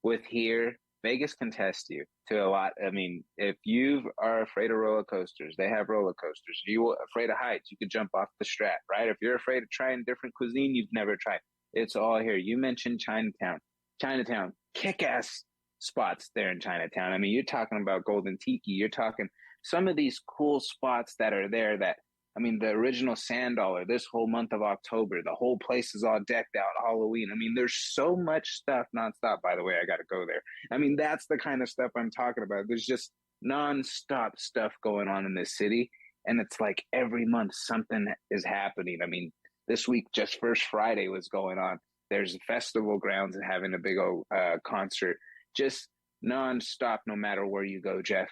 with here, Vegas can test you to a lot. I mean, if you are afraid of roller coasters, they have roller coasters. If you're afraid of heights, you could jump off the Strat, right? If you're afraid of trying different cuisine you've never tried, it's all here. You mentioned Chinatown, kick-ass spots there in Chinatown. I mean, you're talking about Golden Tiki. You're talking some of these cool spots that are there that, I mean, the original Sand Dollar, this whole month of October, the whole place is all decked out, Halloween. I mean, there's so much stuff nonstop. By the way, I got to go there. I mean, that's the kind of stuff I'm talking about. There's just nonstop stuff going on in this city. And it's like every month something is happening. I mean, this week, just First Friday was going on. There's festival grounds and having a big old concert. Just nonstop, no matter where you go, Jeff.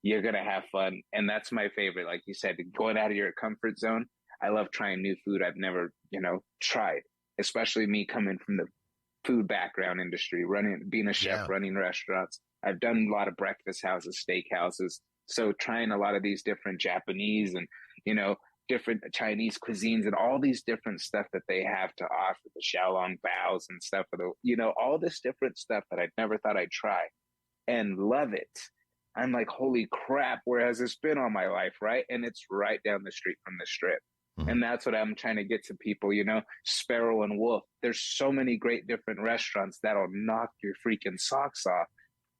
You're going to have fun. And that's my favorite. Like you said, going out of your comfort zone. I love trying new food I've never, tried, especially me coming from the food background industry, being a chef, running restaurants. I've done a lot of breakfast houses, steak houses. So trying a lot of these different Japanese and, different Chinese cuisines and all these different stuff that they have to offer, the Xiaolong Baos and stuff, all this different stuff that I never thought I'd try and love it. I'm like, holy crap, where has this been all my life, right? And it's right down the street from the Strip. Mm-hmm. And that's what I'm trying to get to people, Sparrow and Wolf. There's so many great different restaurants that'll knock your freaking socks off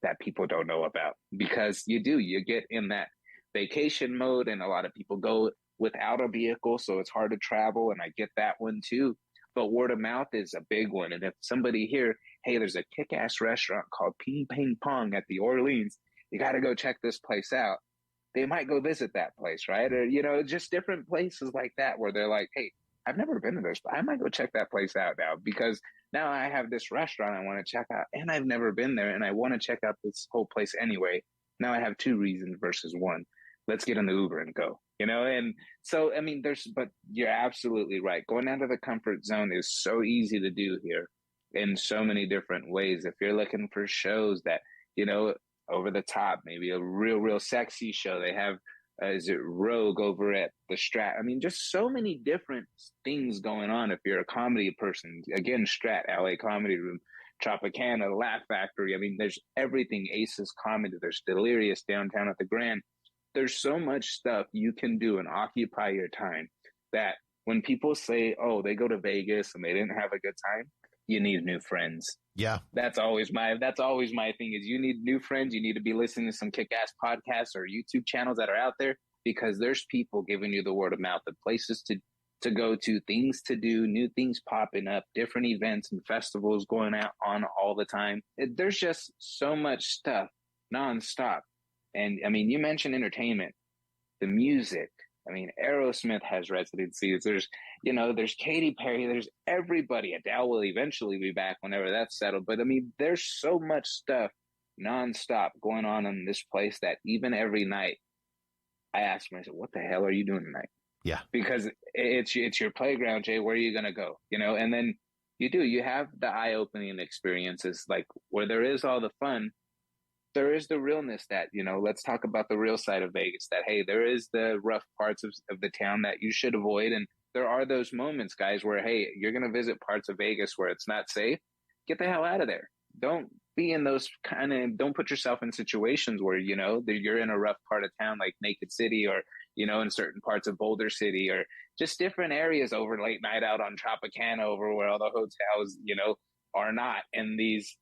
that people don't know about, because you get in that vacation mode, and a lot of people go without a vehicle, so it's hard to travel, and I get that one too. But word of mouth is a big one. And if somebody here, hey, there's a kick-ass restaurant called Ping Ping Pong at the Orleans, you got to go check this place out. They might go visit that place, right? Or, just different places like that where they're like, hey, I've never been to this, but I might go check that place out now, because now I have this restaurant I want to check out, and I've never been there, and I want to check out this whole place anyway. Now I have two reasons versus one. Let's get in the Uber and go. And so, I mean, but you're absolutely right. Going out of the comfort zone is so easy to do here in so many different ways. If you're looking for shows that, over the top, maybe a real sexy show, they have, is it Rogue over at the Strat? I mean, just so many different things going on. If you're a comedy person, again, Strat, LA Comedy Room, Tropicana, Laugh Factory. I mean, there's everything. Aces Comedy, there's Delirious downtown at the Grand. There's so much stuff you can do and occupy your time that when people say, oh, they go to Vegas and they didn't have a good time, you need new friends. Yeah. That's always my thing is you need new friends. You need to be listening to some kick-ass podcasts or YouTube channels that are out there because there's people giving you the word of mouth of places to go to, things to do, new things popping up, different events and festivals going on all the time. There's just so much stuff nonstop. And I mean, you mentioned entertainment, the music. I mean, Aerosmith has residencies. There's Katy Perry. There's everybody. Adele will eventually be back whenever that's settled. But I mean, there's so much stuff nonstop going on in this place that even every night I ask myself, what the hell are you doing tonight? Yeah. Because it's your playground, Jay. Where are you going to go? And then you have the eye-opening experiences, like where there is all the fun. There is the realness that, let's talk about the real side of Vegas, that, hey, there is the rough parts of the town that you should avoid. And there are those moments, guys, where, hey, you're going to visit parts of Vegas where it's not safe. Get the hell out of there. Don't be in those don't put yourself in situations where, you're in a rough part of town, like Naked City or, in certain parts of Boulder City or just different areas over late night out on Tropicana over where all the hotels, are not. And these,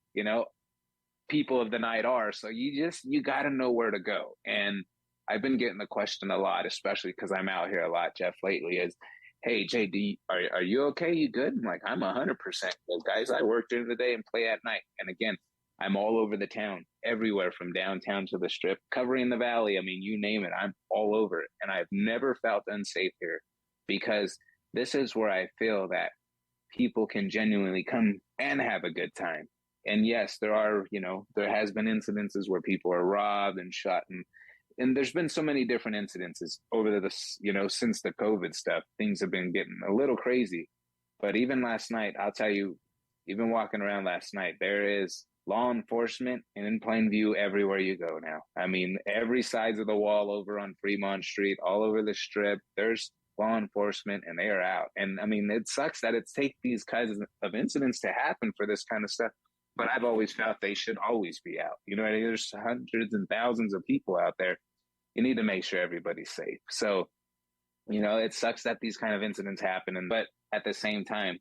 people of the night are. So you got to know where to go. And I've been getting the question a lot, especially because I'm out here a lot, Jeff, lately is, hey, JD, are you okay? You good? I'm like, I'm 100% good, guys. I work during the day and play at night. And again, I'm all over the town, everywhere from downtown to the Strip, covering the Valley. I mean, you name it, I'm all over it. And I've never felt unsafe here because this is where I feel that people can genuinely come and have a good time. And yes, there are, there has been incidences where people are robbed and shot. And there's been so many different incidences over since the COVID stuff. Things have been getting a little crazy. But even last night, I'll tell you, even walking around last night, there is law enforcement in plain view everywhere you go now. I mean, every sides of the wall over on Fremont Street, all over the Strip, there's law enforcement and they are out. And I mean, it sucks that it's take these kinds of incidents to happen for this kind of stuff. But I've always felt they should always be out. There's hundreds and thousands of people out there. You need to make sure everybody's safe. So, it sucks that these kind of incidents happen. But at the same time,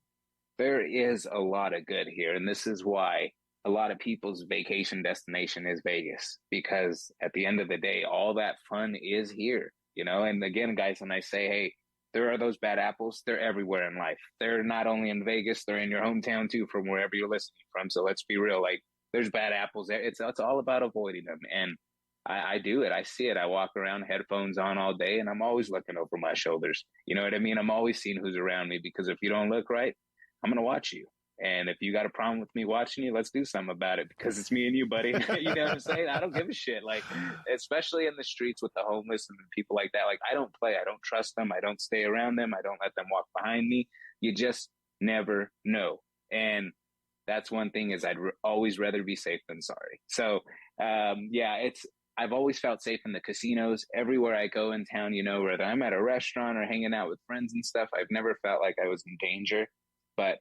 there is a lot of good here. And this is why a lot of people's vacation destination is Vegas, because at the end of the day, all that fun is here, And again, guys, when I say, hey, there are those bad apples. They're everywhere in life. They're not only in Vegas, they're in your hometown too, from wherever you're listening from. So let's be real. Like there's bad apples there. It's all about avoiding them. And I do it. I see it. I walk around headphones on all day and I'm always looking over my shoulders. You know what I mean? I'm always seeing who's around me because if you don't look right, I'm going to watch you. And if you got a problem with me watching you, let's do something about it because it's me and you, buddy. You know what I'm saying? I don't give a shit. Like, especially in the streets with the homeless and people like that. Like, I don't play. I don't trust them. I don't stay around them. I don't let them walk behind me. You just never know. And that's one thing is I'd always rather be safe than sorry. So, I've always felt safe in the casinos. Everywhere I go in town, whether I'm at a restaurant or hanging out with friends and stuff, I've never felt like I was in danger. But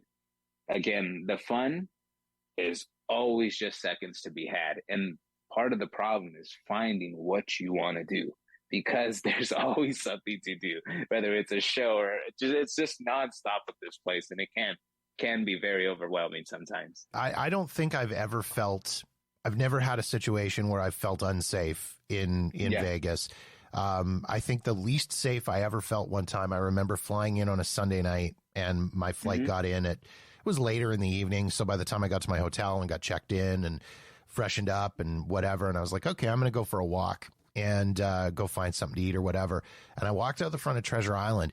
again, the fun is always just seconds to be had. And part of the problem is finding what you want to do because there's always something to do, whether it's a show or it's just nonstop at this place. And it can be very overwhelming sometimes. I don't think I've never had a situation where I've felt unsafe in Vegas. I think the least safe I ever felt one time, I remember flying in on a Sunday night and my flight got in it was later in the evening. So by the time I got to my hotel and got checked in and freshened up and whatever, and I was like, okay, I'm going to go for a walk and go find something to eat or whatever. And I walked out the front of Treasure Island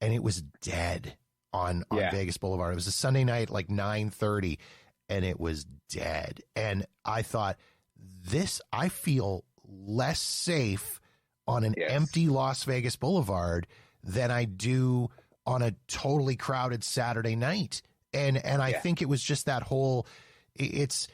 and it was dead on Vegas Boulevard. It was a Sunday night, like 9:30, and it was dead. And I thought, I feel less safe on an empty Las Vegas Boulevard than I do on a totally crowded Saturday night. And I think it was just that whole, it's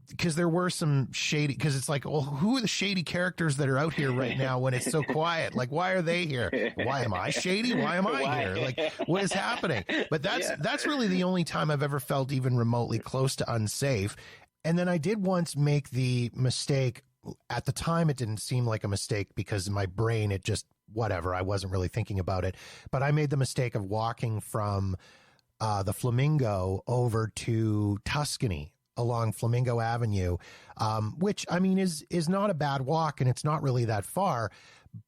because there were some shady, because it's like, well, who are the shady characters that are out here right now when it's so quiet? Like, why are they here? Why am I shady? Why am I here? Like, what is happening? But that's really the only time I've ever felt even remotely close to unsafe. And then I did once make the mistake. At the time, it didn't seem like a mistake because in my brain, it just, whatever, I wasn't really thinking about it. But I made the mistake of walking from the Flamingo over to Tuscany along Flamingo Avenue, which, I mean, is not a bad walk, and it's not really that far,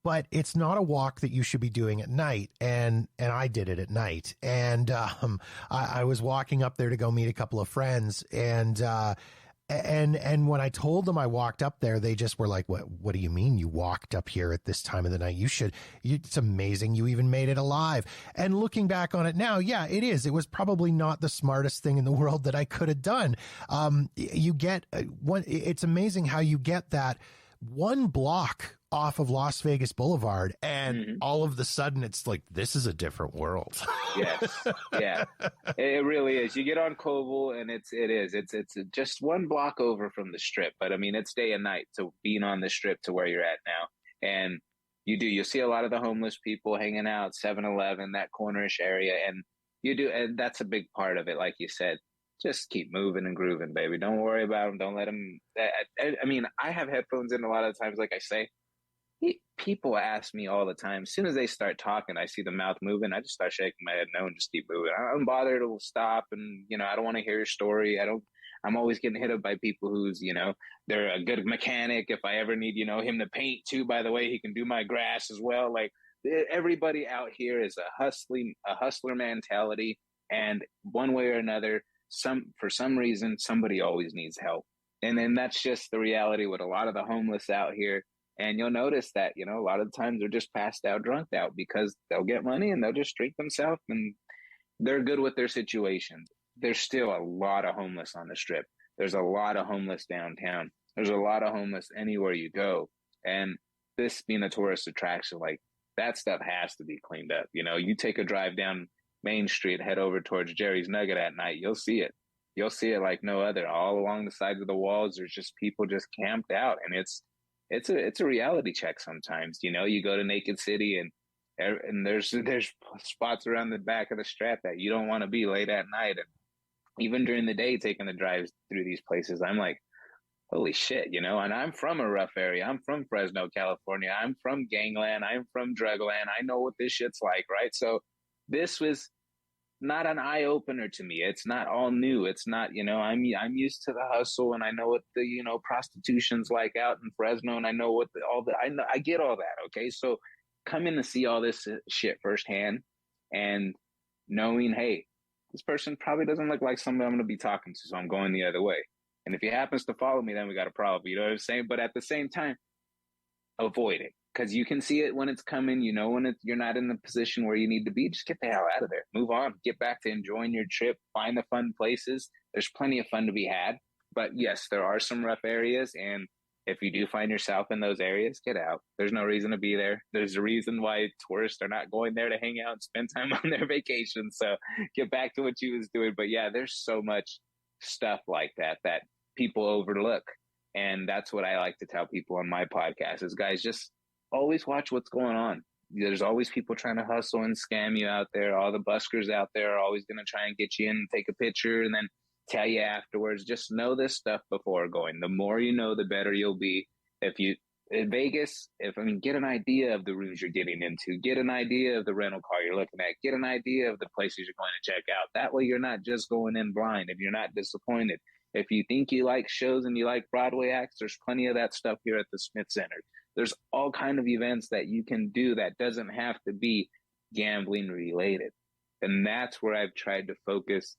but it's not a walk that you should be doing at night. And I did it at night. And I was walking up there to go meet a couple of friends, and when I told them I walked up there, they just were like, what do you mean you walked up here at this time of the night? It's amazing you even made it alive. And looking back on it now, yeah, it is. It was probably not the smartest thing in the world that I could have done. It's amazing how you get that one block off of Las Vegas Boulevard, and all of the sudden it's like, this is a different world. Yes. Yeah, it really is. You get on Koval and it's just one block over from the Strip, but I mean, it's day and night. So being on the Strip to where you're at now, and you'll see a lot of the homeless people hanging out, 7-Eleven, that cornerish area. And that's a big part of it. Like you said, just keep moving and grooving, baby. Don't worry about them. Don't let them. I mean, I have headphones in a lot of times, like I say. People ask me all the time. As soon as they start talking, I see the mouth moving. I just start shaking my head no and just keep moving. I don't bother to stop, and I don't want to hear your story. I'm always getting hit up by people who's they're a good mechanic. If I ever need him to paint too, by the way, he can do my grass as well. Like everybody out here is a hustler mentality, and one way or another, for some reason somebody always needs help, and then that's just the reality with a lot of the homeless out here. And you'll notice that, a lot of the times they're just passed out, drunked out, because they'll get money and they'll just treat themselves, and they're good with their situation. There's still a lot of homeless on the Strip. There's a lot of homeless downtown. There's a lot of homeless anywhere you go. And this being a tourist attraction, like, that stuff has to be cleaned up. You take a drive down Main Street, head over towards Jerry's Nugget at night, you'll see it. You'll see it like no other. All along the sides of the walls, there's just people just camped out, and it's a reality check sometimes. You go to Naked City and there's spots around the back of the Strip that you don't want to be late at night. And even during the day, taking the drives through these places, I'm like, holy shit, and I'm from a rough area. I'm from Fresno, California. I'm from gangland. I'm from drugland. I know what this shit's like, right? So this was not an eye opener to me. It's not all new. It's not, I'm used to the hustle, and I know what the, prostitution's like out in Fresno, and I know what I get all that. Okay. So coming to see all this shit firsthand and knowing, hey, this person probably doesn't look like somebody I'm going to be talking to, so I'm going the other way. And if he happens to follow me, then we got a problem. You know what I'm saying? But at the same time, avoid it. Because you can see it when it's coming, when you're not in the position where you need to be. Just get the hell out of there. Move on. Get back to enjoying your trip. Find the fun places. There's plenty of fun to be had. But yes, there are some rough areas. And if you do find yourself in those areas, get out. There's no reason to be there. There's a reason why tourists are not going there to hang out and spend time on their vacation. So get back to what you was doing. But yeah, there's so much stuff like that people overlook. And that's what I like to tell people on my podcast is, guys, just always watch what's going on. There's always people trying to hustle and scam you out there. All the buskers out there are always going to try and get you in, take a picture, and then tell you afterwards. Just know this stuff before going. The more you know, the better you'll be. In Vegas, get an idea of the rooms you're getting into. Get an idea of the rental car you're looking at. Get an idea of the places you're going to check out. That way you're not just going in blind and you're not disappointed. If you think you like shows and you like Broadway acts, there's plenty of that stuff here at the Smith Center. There's all kind of events that you can do that doesn't have to be gambling related. And that's where I've tried to focus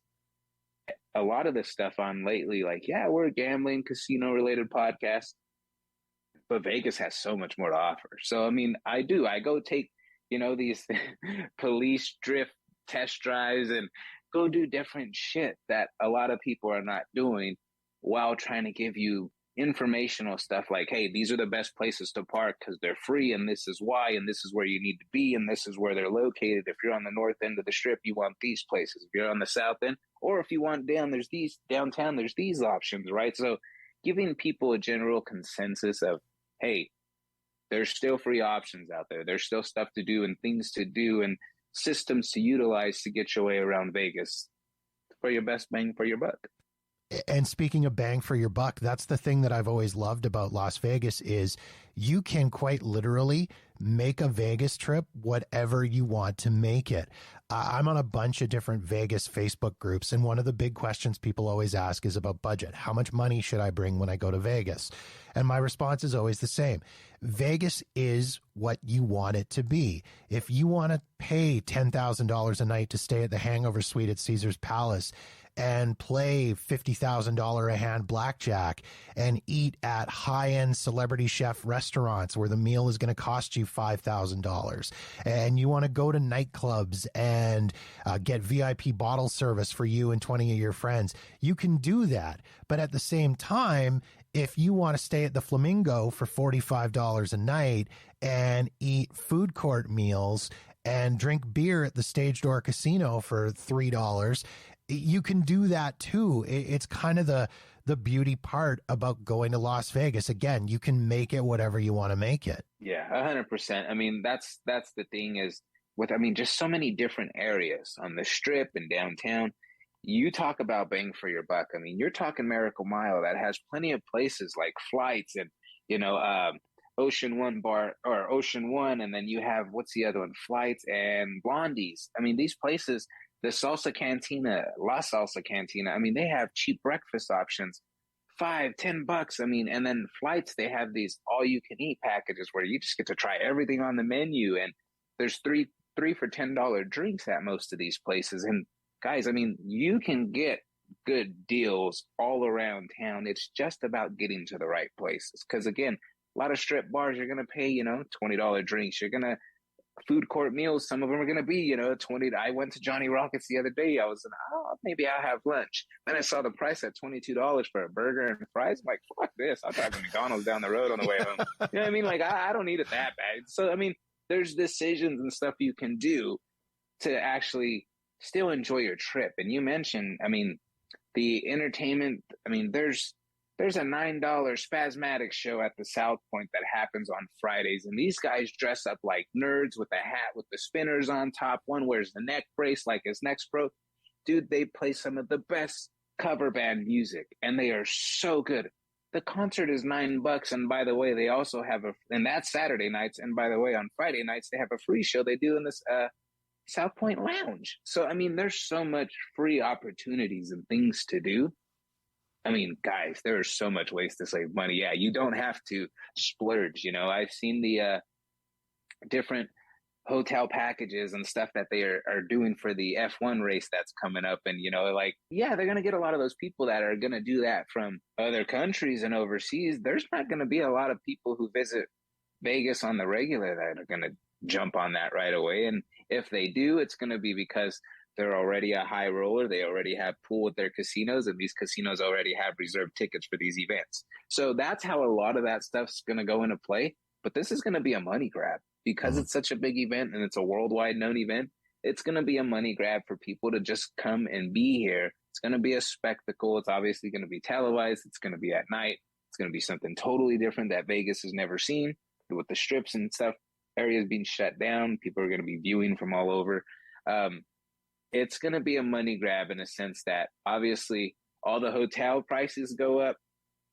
a lot of this stuff on lately. Like, yeah, we're a gambling casino related podcast, but Vegas has so much more to offer. So, I go take, these police drift test drives and go do different shit that a lot of people are not doing while trying to give you, informational stuff like, hey, these are the best places to park because they're free, and this is why, and this is where you need to be, and this is where they're located. If you're on the north end of the strip, you want these places. If you're on the south end, or if you want downtown, there's these options, right? So giving people a general consensus of, hey, there's still free options out there. There's still stuff to do and things to do and systems to utilize to get your way around Vegas for your best bang for your buck. And speaking of bang for your buck, that's the thing that I've always loved about Las Vegas is you can quite literally make a Vegas trip whatever you want to make it. I'm on a bunch of different Vegas Facebook groups, and one of the big questions people always ask is about budget. How much money should I bring when I go to Vegas? And my response is always the same. Vegas is what you want it to be. If you want to pay $10,000 a night to stay at the Hangover Suite at Caesar's Palace and play $50,000 a hand blackjack and eat at high-end celebrity chef restaurants where the meal is going to cost you $5,000, and you want to go to nightclubs and get VIP bottle service for you and 20 of your friends, you can do that. But at the same time, if you want to stay at the Flamingo for $45 a night and eat food court meals and drink beer at the Stage Door Casino for $3, you can do that too. It's kind of the beauty part about going to Las Vegas. Again, you can make it whatever you want to make it. Yeah, 100%. I mean, that's the thing is with, I mean, just so many different areas on the strip and downtown. You talk about bang for your buck. I mean, you're talking Miracle Mile that has plenty of places like Flights and, Ocean One Bar or Ocean One. And then you have, what's the other one? Flights and Blondie's. I mean, these places, the Salsa Cantina, La Salsa Cantina, I mean, they have cheap breakfast options, $5-10. I mean, and then Flights, they have these all you can eat packages where you just get to try everything on the menu. And there's three for $10 drinks at most of these places. And guys, I mean, you can get good deals all around town. It's just about getting to the right places. Because again, a lot of strip bars, you're going to pay, $20 drinks. You're going to food court meals. Some of them are going to be, $20. I went to Johnny Rockets the other day. I was maybe I'll have lunch. Then I saw the price at $22 for a burger and fries. I'm like, fuck this. I'll drive to McDonald's down the road on the way home. You know what I mean? Like, I don't need it that bad. So, I mean, there's decisions and stuff you can do to actually still enjoy your trip. And you mentioned, I mean, the entertainment, I mean, there's a $9 spasmatic show at the South Point that happens on Fridays. And these guys dress up like nerds with a hat with the spinners on top. One wears the neck brace like his neck's broke. Dude, they play some of the best cover band music, and they are so good. The concert is $9. And by the way, they also have and that's Saturday nights. And by the way, on Friday nights, they have a free show they do in this South Point Lounge. So, I mean, there's so much free opportunities and things to do. I mean, guys, there are so much ways to save money. Yeah, you don't have to splurge. I've seen the different hotel packages and stuff that they are doing for the F1 race that's coming up. And, they're going to get a lot of those people that are going to do that from other countries and overseas. There's not going to be a lot of people who visit Vegas on the regular that are going to jump on that right away. And if they do, it's going to be because they're already a high roller. They already have pool with their casinos, and these casinos already have reserved tickets for these events. So that's how a lot of that stuff's going to go into play. But this is going to be a money grab because it's such a big event and it's a worldwide known event. It's going to be a money grab for people to just come and be here. It's going to be a spectacle. It's obviously going to be televised. It's going to be at night. It's going to be something totally different that Vegas has never seen with the strips and stuff. Areas being shut down. People are going to be viewing from all over. It's going to be a money grab in a sense that obviously all the hotel prices go up,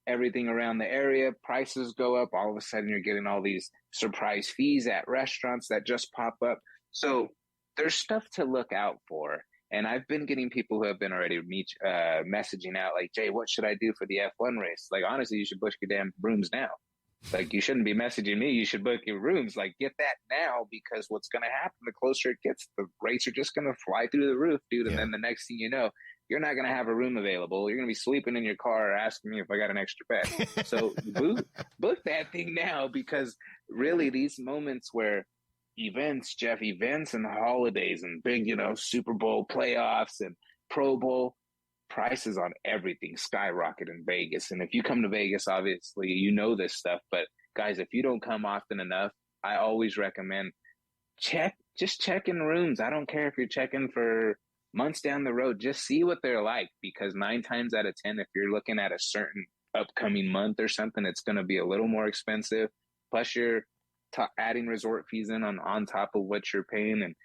everything around the area, prices go up. All of a sudden you're getting all these surprise fees at restaurants that just pop up. So there's stuff to look out for. And I've been getting people who have been already messaging out like, Jay, what should I do for the F1 race? Like, honestly, you should book your damn rooms now. Like, you shouldn't be messaging me. You should book your rooms. Like, get that now, because what's going to happen, the closer it gets, the rates are just going to fly through the roof, dude. And then the next thing you know, you're not going to have a room available. You're going to be sleeping in your car asking me if I got an extra bed. So book that thing now, because really these moments where events and holidays and big, Super Bowl playoffs and Pro Bowl, prices on everything skyrocket in Vegas. And if you come to Vegas, obviously, you know this stuff. But guys, if you don't come often enough, I always recommend just check in rooms. I don't care if you're checking for months down the road, just see what they're like, because 9 times out of 10, if you're looking at a certain upcoming month or something, it's going to be a little more expensive. Plus you're adding resort fees on top of what you're paying. And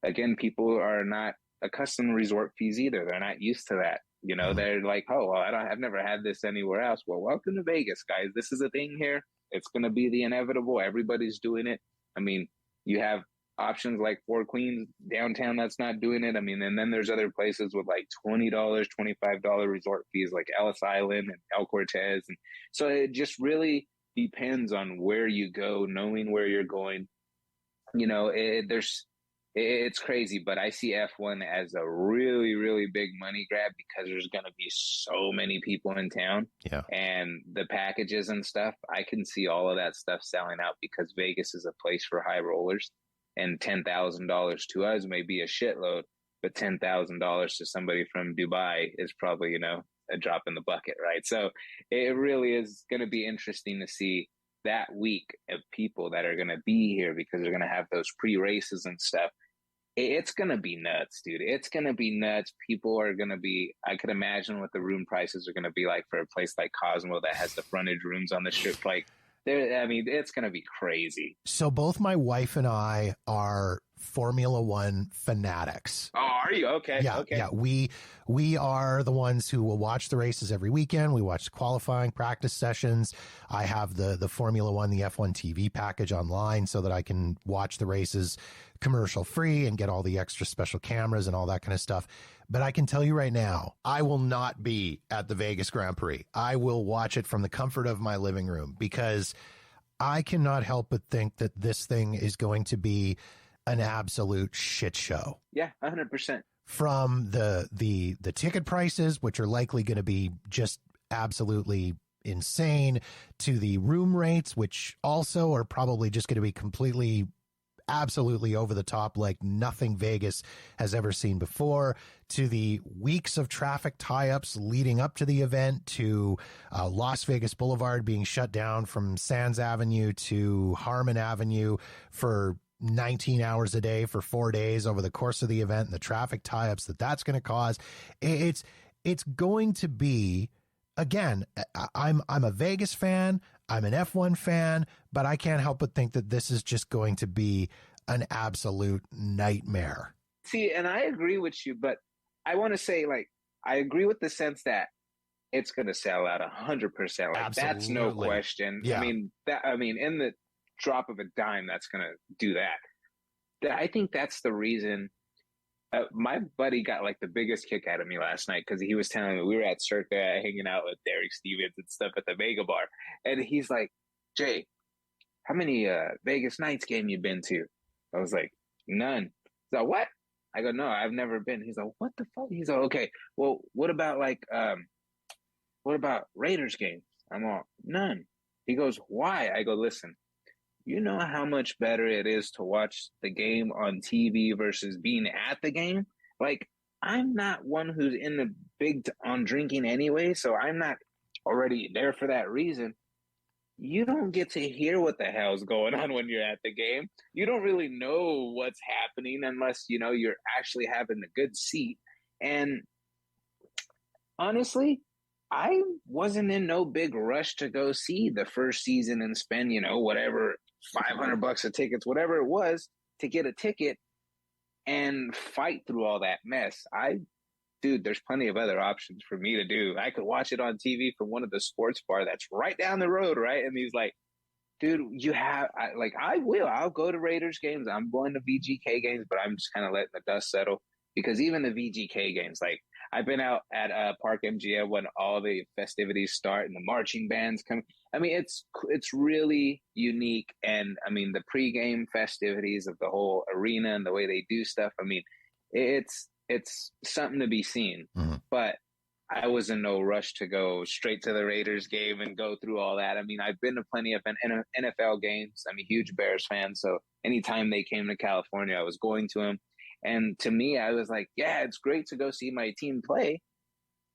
again, people are not accustomed to resort fees either. They're not used to that. You know, they're like, oh, well, I've never had this anywhere else. Well, welcome to Vegas, guys. This is a thing here. It's going to be the inevitable. Everybody's doing it. I mean, you have options like Four Queens downtown that's not doing it. I mean, and then there's other places with like $20, $25 resort fees like Ellis Island and El Cortez. And so it just really depends on where you go, knowing where you're going. You know, it's crazy, but I see F1 as a really, really big money grab because there's going to be so many people in town. Yeah. And the packages and stuff, I can see all of that stuff selling out because Vegas is a place for high rollers. And $10,000 to us may be a shitload, but $10,000 to somebody from Dubai is probably, you know, a drop in the bucket, right? So it really is going to be interesting to see that week of people that are going to be here because they're going to have those pre-races and stuff. It's going to be nuts, dude. It's going to be nuts. People are going to be, I could imagine what the room prices are going to be like for a place like Cosmo that has the frontage rooms on the strip. Like, I mean, it's going to be crazy. So both my wife and I are Formula One fanatics. Oh, are you? Okay. Yeah. Okay. Yeah. We are the ones who will watch the races every weekend. We watch the qualifying practice sessions. I have the Formula One, the F1 TV package online so that I can watch the races commercial free and get all the extra special cameras and all that kind of stuff. But I can tell you right now, I will not be at the Vegas Grand Prix. I will watch it from the comfort of my living room because I cannot help but think that this thing is going to be an absolute shit show. Yeah, 100%. From the ticket prices, which are likely going to be just absolutely insane, to the room rates, which also are probably just going to be absolutely over the top, like nothing Vegas has ever seen before, to the weeks of traffic tie-ups leading up to the event, to Las Vegas Boulevard being shut down from Sands Avenue to Harmon Avenue for 19 hours a day for 4 days over the course of the event, and the traffic tie-ups that's going to cause. It's going to be, again, I'm a Vegas fan, I'm an F1 fan, but I can't help but think that this is just going to be an absolute nightmare. See, and I agree with you, but I want to say, like, I agree with the sense that it's going to sell out 100%. Like, absolutely. That's no question. Yeah. I mean, in the drop of a dime, that's going to do that. I think that's the reason. My buddy got like the biggest kick out of me last night because he was telling me we were at Circa hanging out with Derek Stevens and stuff at the Vega Bar. And he's like, Jay, how many Vegas Knights game you been to? I was like, none. He's like, what? I go, no, I've never been. He's like, what the fuck? He's like, okay, well, what about Raiders games? I'm all, none. He goes, why? I go, listen, you know how much better it is to watch the game on TV versus being at the game? Like, I'm not one who's in the big on drinking anyway, so I'm not already there for that reason. You don't get to hear what the hell's going on when you're at the game. You don't really know what's happening unless, you know, you're actually having a good seat. And honestly, I wasn't in no big rush to go see the first season and spend, you know, whatever, $500 of tickets, whatever it was, to get a ticket and fight through all that mess. Dude, there's plenty of other options for me to do. I could watch it on TV from one of the sports bar that's right down the road, right? And he's like, dude, I'll go to Raiders games. I'm going to VGK games, but I'm just kind of letting the dust settle because even the VGK games, like, I've been out at Park MGM when all the festivities start and the marching bands come. I mean, it's really unique. And I mean, the pregame festivities of the whole arena and the way they do stuff. I mean, it's something to be seen. Mm-hmm. But I was in no rush to go straight to the Raiders game and go through all that. I mean, I've been to plenty of NFL games. I'm a huge Bears fan. So anytime they came to California, I was going to them. And to me, I was like, yeah, it's great to go see my team play,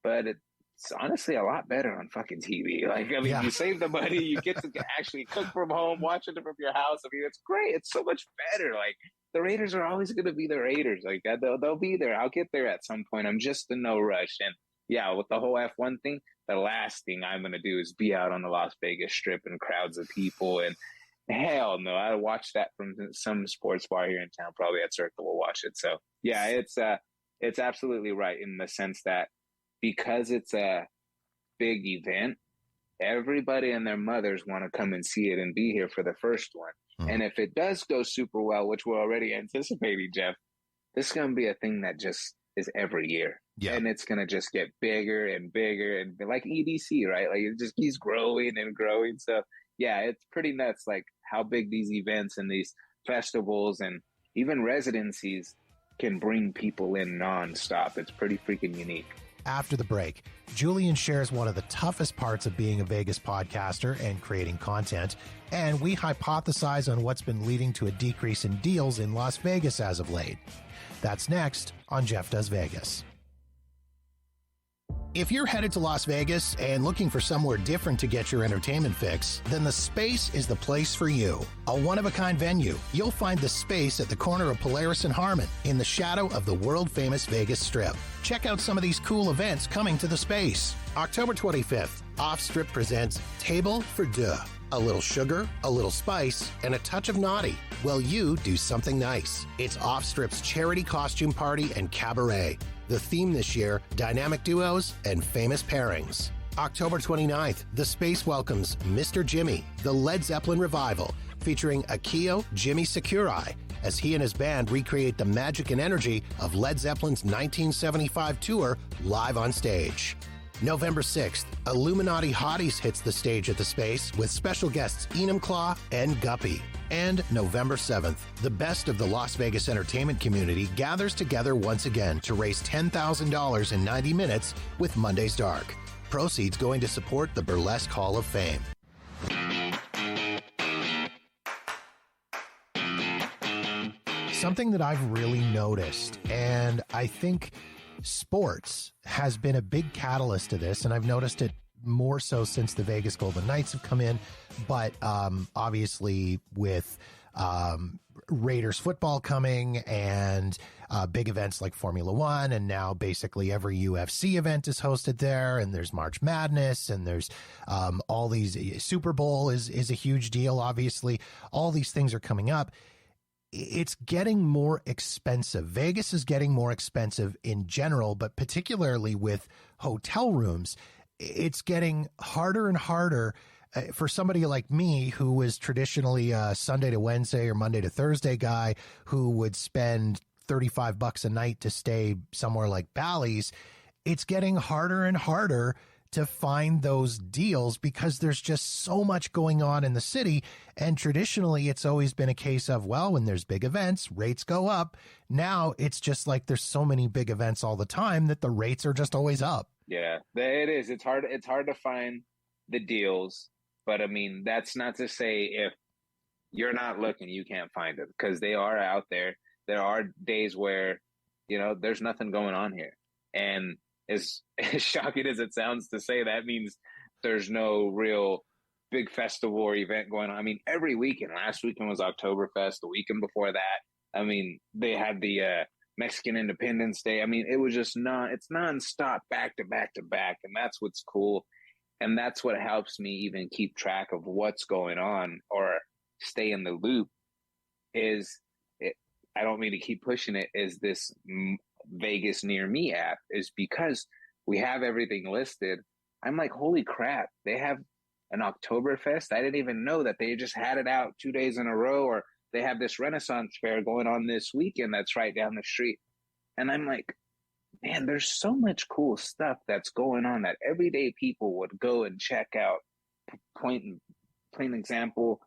but it's honestly a lot better on fucking TV. Like, I mean, you save the money, you get to actually cook from home, watch it from your house. I mean, it's great. It's so much better. Like, the Raiders are always going to be the Raiders. Like, they'll be there. I'll get there at some point. I'm just in no rush. And yeah, with the whole F1 thing, the last thing I'm going to do is be out on the Las Vegas Strip and crowds of people. And hell no, I watch that from some sports bar here in town. Probably at Circle will watch it. So yeah, it's absolutely right in the sense that because it's a big event, everybody and their mothers want to come and see it and be here for the first one. And if it does go super well, which we're already anticipating, Jeff, this is going to be a thing that just is every year. Yeah. And it's going to just get bigger and bigger and like EDC, right? Like it just keeps growing and growing. So yeah, it's pretty nuts. Like how big these events and these festivals and even residencies can bring people in nonstop. It's pretty freaking unique. After the break, Julian shares one of the toughest parts of being a Vegas podcaster and creating content, and we hypothesize on what's been leading to a decrease in deals in Las Vegas as of late. That's next on Jeff Does Vegas. If you're headed to Las Vegas and looking for somewhere different to get your entertainment fix, then The Space is the place for you. A one-of-a-kind venue, you'll find The Space at the corner of Polaris and Harmon in the shadow of the world-famous Vegas Strip. Check out some of these cool events coming to The Space. October 25th, Off Strip presents Table for Deux. A little sugar, a little spice, and a touch of naughty. Well, you do something nice. It's Off Strip's charity costume party and cabaret. The theme this year, dynamic duos and famous pairings. October 29th, The Space welcomes Mr. Jimmy, the Led Zeppelin revival, featuring Akio Jimmy Sakurai, as he and his band recreate the magic and energy of Led Zeppelin's 1975 tour live on stage. November 6th, Illuminati Hotties hits the stage at The Space with special guests Enumclaw and Guppy. And November 7th, the best of the Las Vegas entertainment community gathers together once again to raise $10,000 in 90 minutes with Monday's Dark. Proceeds going to support the Burlesque Hall of Fame. Something that I've really noticed, and I think sports has been a big catalyst to this, and I've noticed it more so since the Vegas Golden Knights have come in, but obviously with Raiders football coming and big events like Formula One, and now basically every UFC event is hosted there, and there's March Madness, and there's all these, Super Bowl is a huge deal, obviously. All these things are coming up. It's getting more expensive. Vegas is getting more expensive in general, but particularly with hotel rooms, it's getting harder and harder for somebody like me, who was traditionally a Sunday to Wednesday or Monday to Thursday guy who would spend $35 a night to stay somewhere like Bally's. It's getting harder and harder to find those deals because there's just so much going on in the city. And traditionally, it's always been a case of, well, when there's big events, rates go up. Now it's just like there's so many big events all the time that the rates are just always up. Yeah, it is. It's hard to find the deals. But I mean, that's not to say if you're not looking, you can't find them, because they are out there. There are days where, there's nothing going on here. And as shocking as it sounds to say, that means there's no real big festival or event going on. I mean, every weekend, last weekend was Oktoberfest, the weekend before that, I mean, they had the Mexican Independence Day. I mean, it was just it's nonstop, back to back to back. And that's what's cool. And that's what helps me even keep track of what's going on or stay in the loop I don't mean to keep pushing it, is this Vegas Near Me app, is because we have everything listed. I'm like, holy crap, they have an Oktoberfest. I didn't even know that they just had it out 2 days in a row, or they have this Renaissance fair going on this weekend that's right down the street. And I'm like, man, there's so much cool stuff that's going on that everyday people would go and check out. Plain example,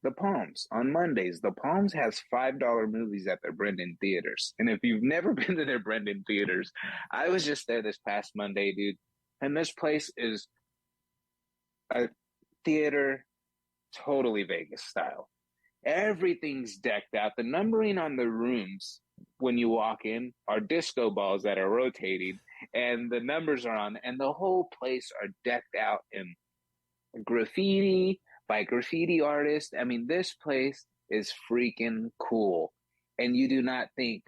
the Palms. On Mondays, the Palms has $5 movies at their Brendan theaters. And if you've never been to their Brendan theaters, I was just there this past Monday, dude. And this place is a theater, totally Vegas style. Everything's decked out. The numbering on the rooms when you walk in are disco balls that are rotating, and the numbers are on, and the whole place are decked out in graffiti by graffiti artists. I mean, this place is freaking cool. And you do not think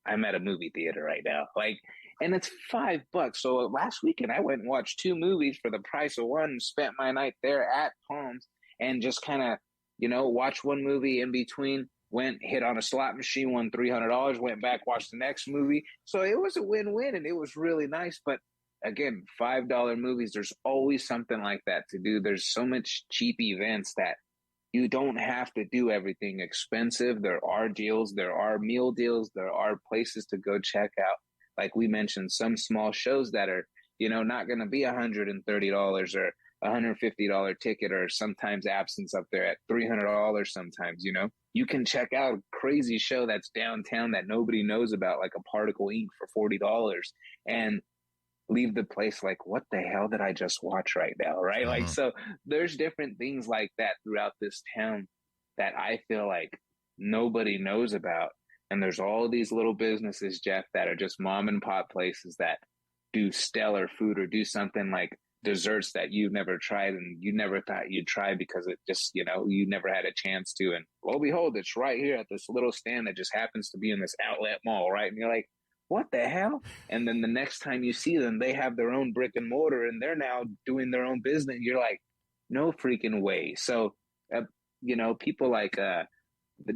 I'm at a movie theater right now. Like, and it's $5. So last weekend I went and watched 2 movies for the price of one, and spent my night there at Palms and just kind of, watch one movie in between, went, hit on a slot machine, won $300, went back, watched the next movie. So it was a win-win, and it was really nice. But again, $5 movies, there's always something like that to do. There's so much cheap events that you don't have to do everything expensive. There are deals, there are meal deals, there are places to go check out. Like we mentioned, some small shows that are, not going to be $130 or $150 ticket, or sometimes absence up there at $300 sometimes, You can check out a crazy show that's downtown that nobody knows about, like a Particle Inc. for $40, and leave the place like, what the hell did I just watch right now? Right. Like, so there's different things like that throughout this town that I feel like nobody knows about. And there's all these little businesses, Jeff, that are just mom and pop places that do stellar food, or do something like desserts that you've never tried and you never thought you'd try because it just, you never had a chance to. And lo and behold, it's right here at this little stand that just happens to be in this outlet mall. Right. And you're like, what the hell? And then the next time you see them, they have their own brick and mortar, and they're now doing their own business. You're like, no freaking way. So, people like the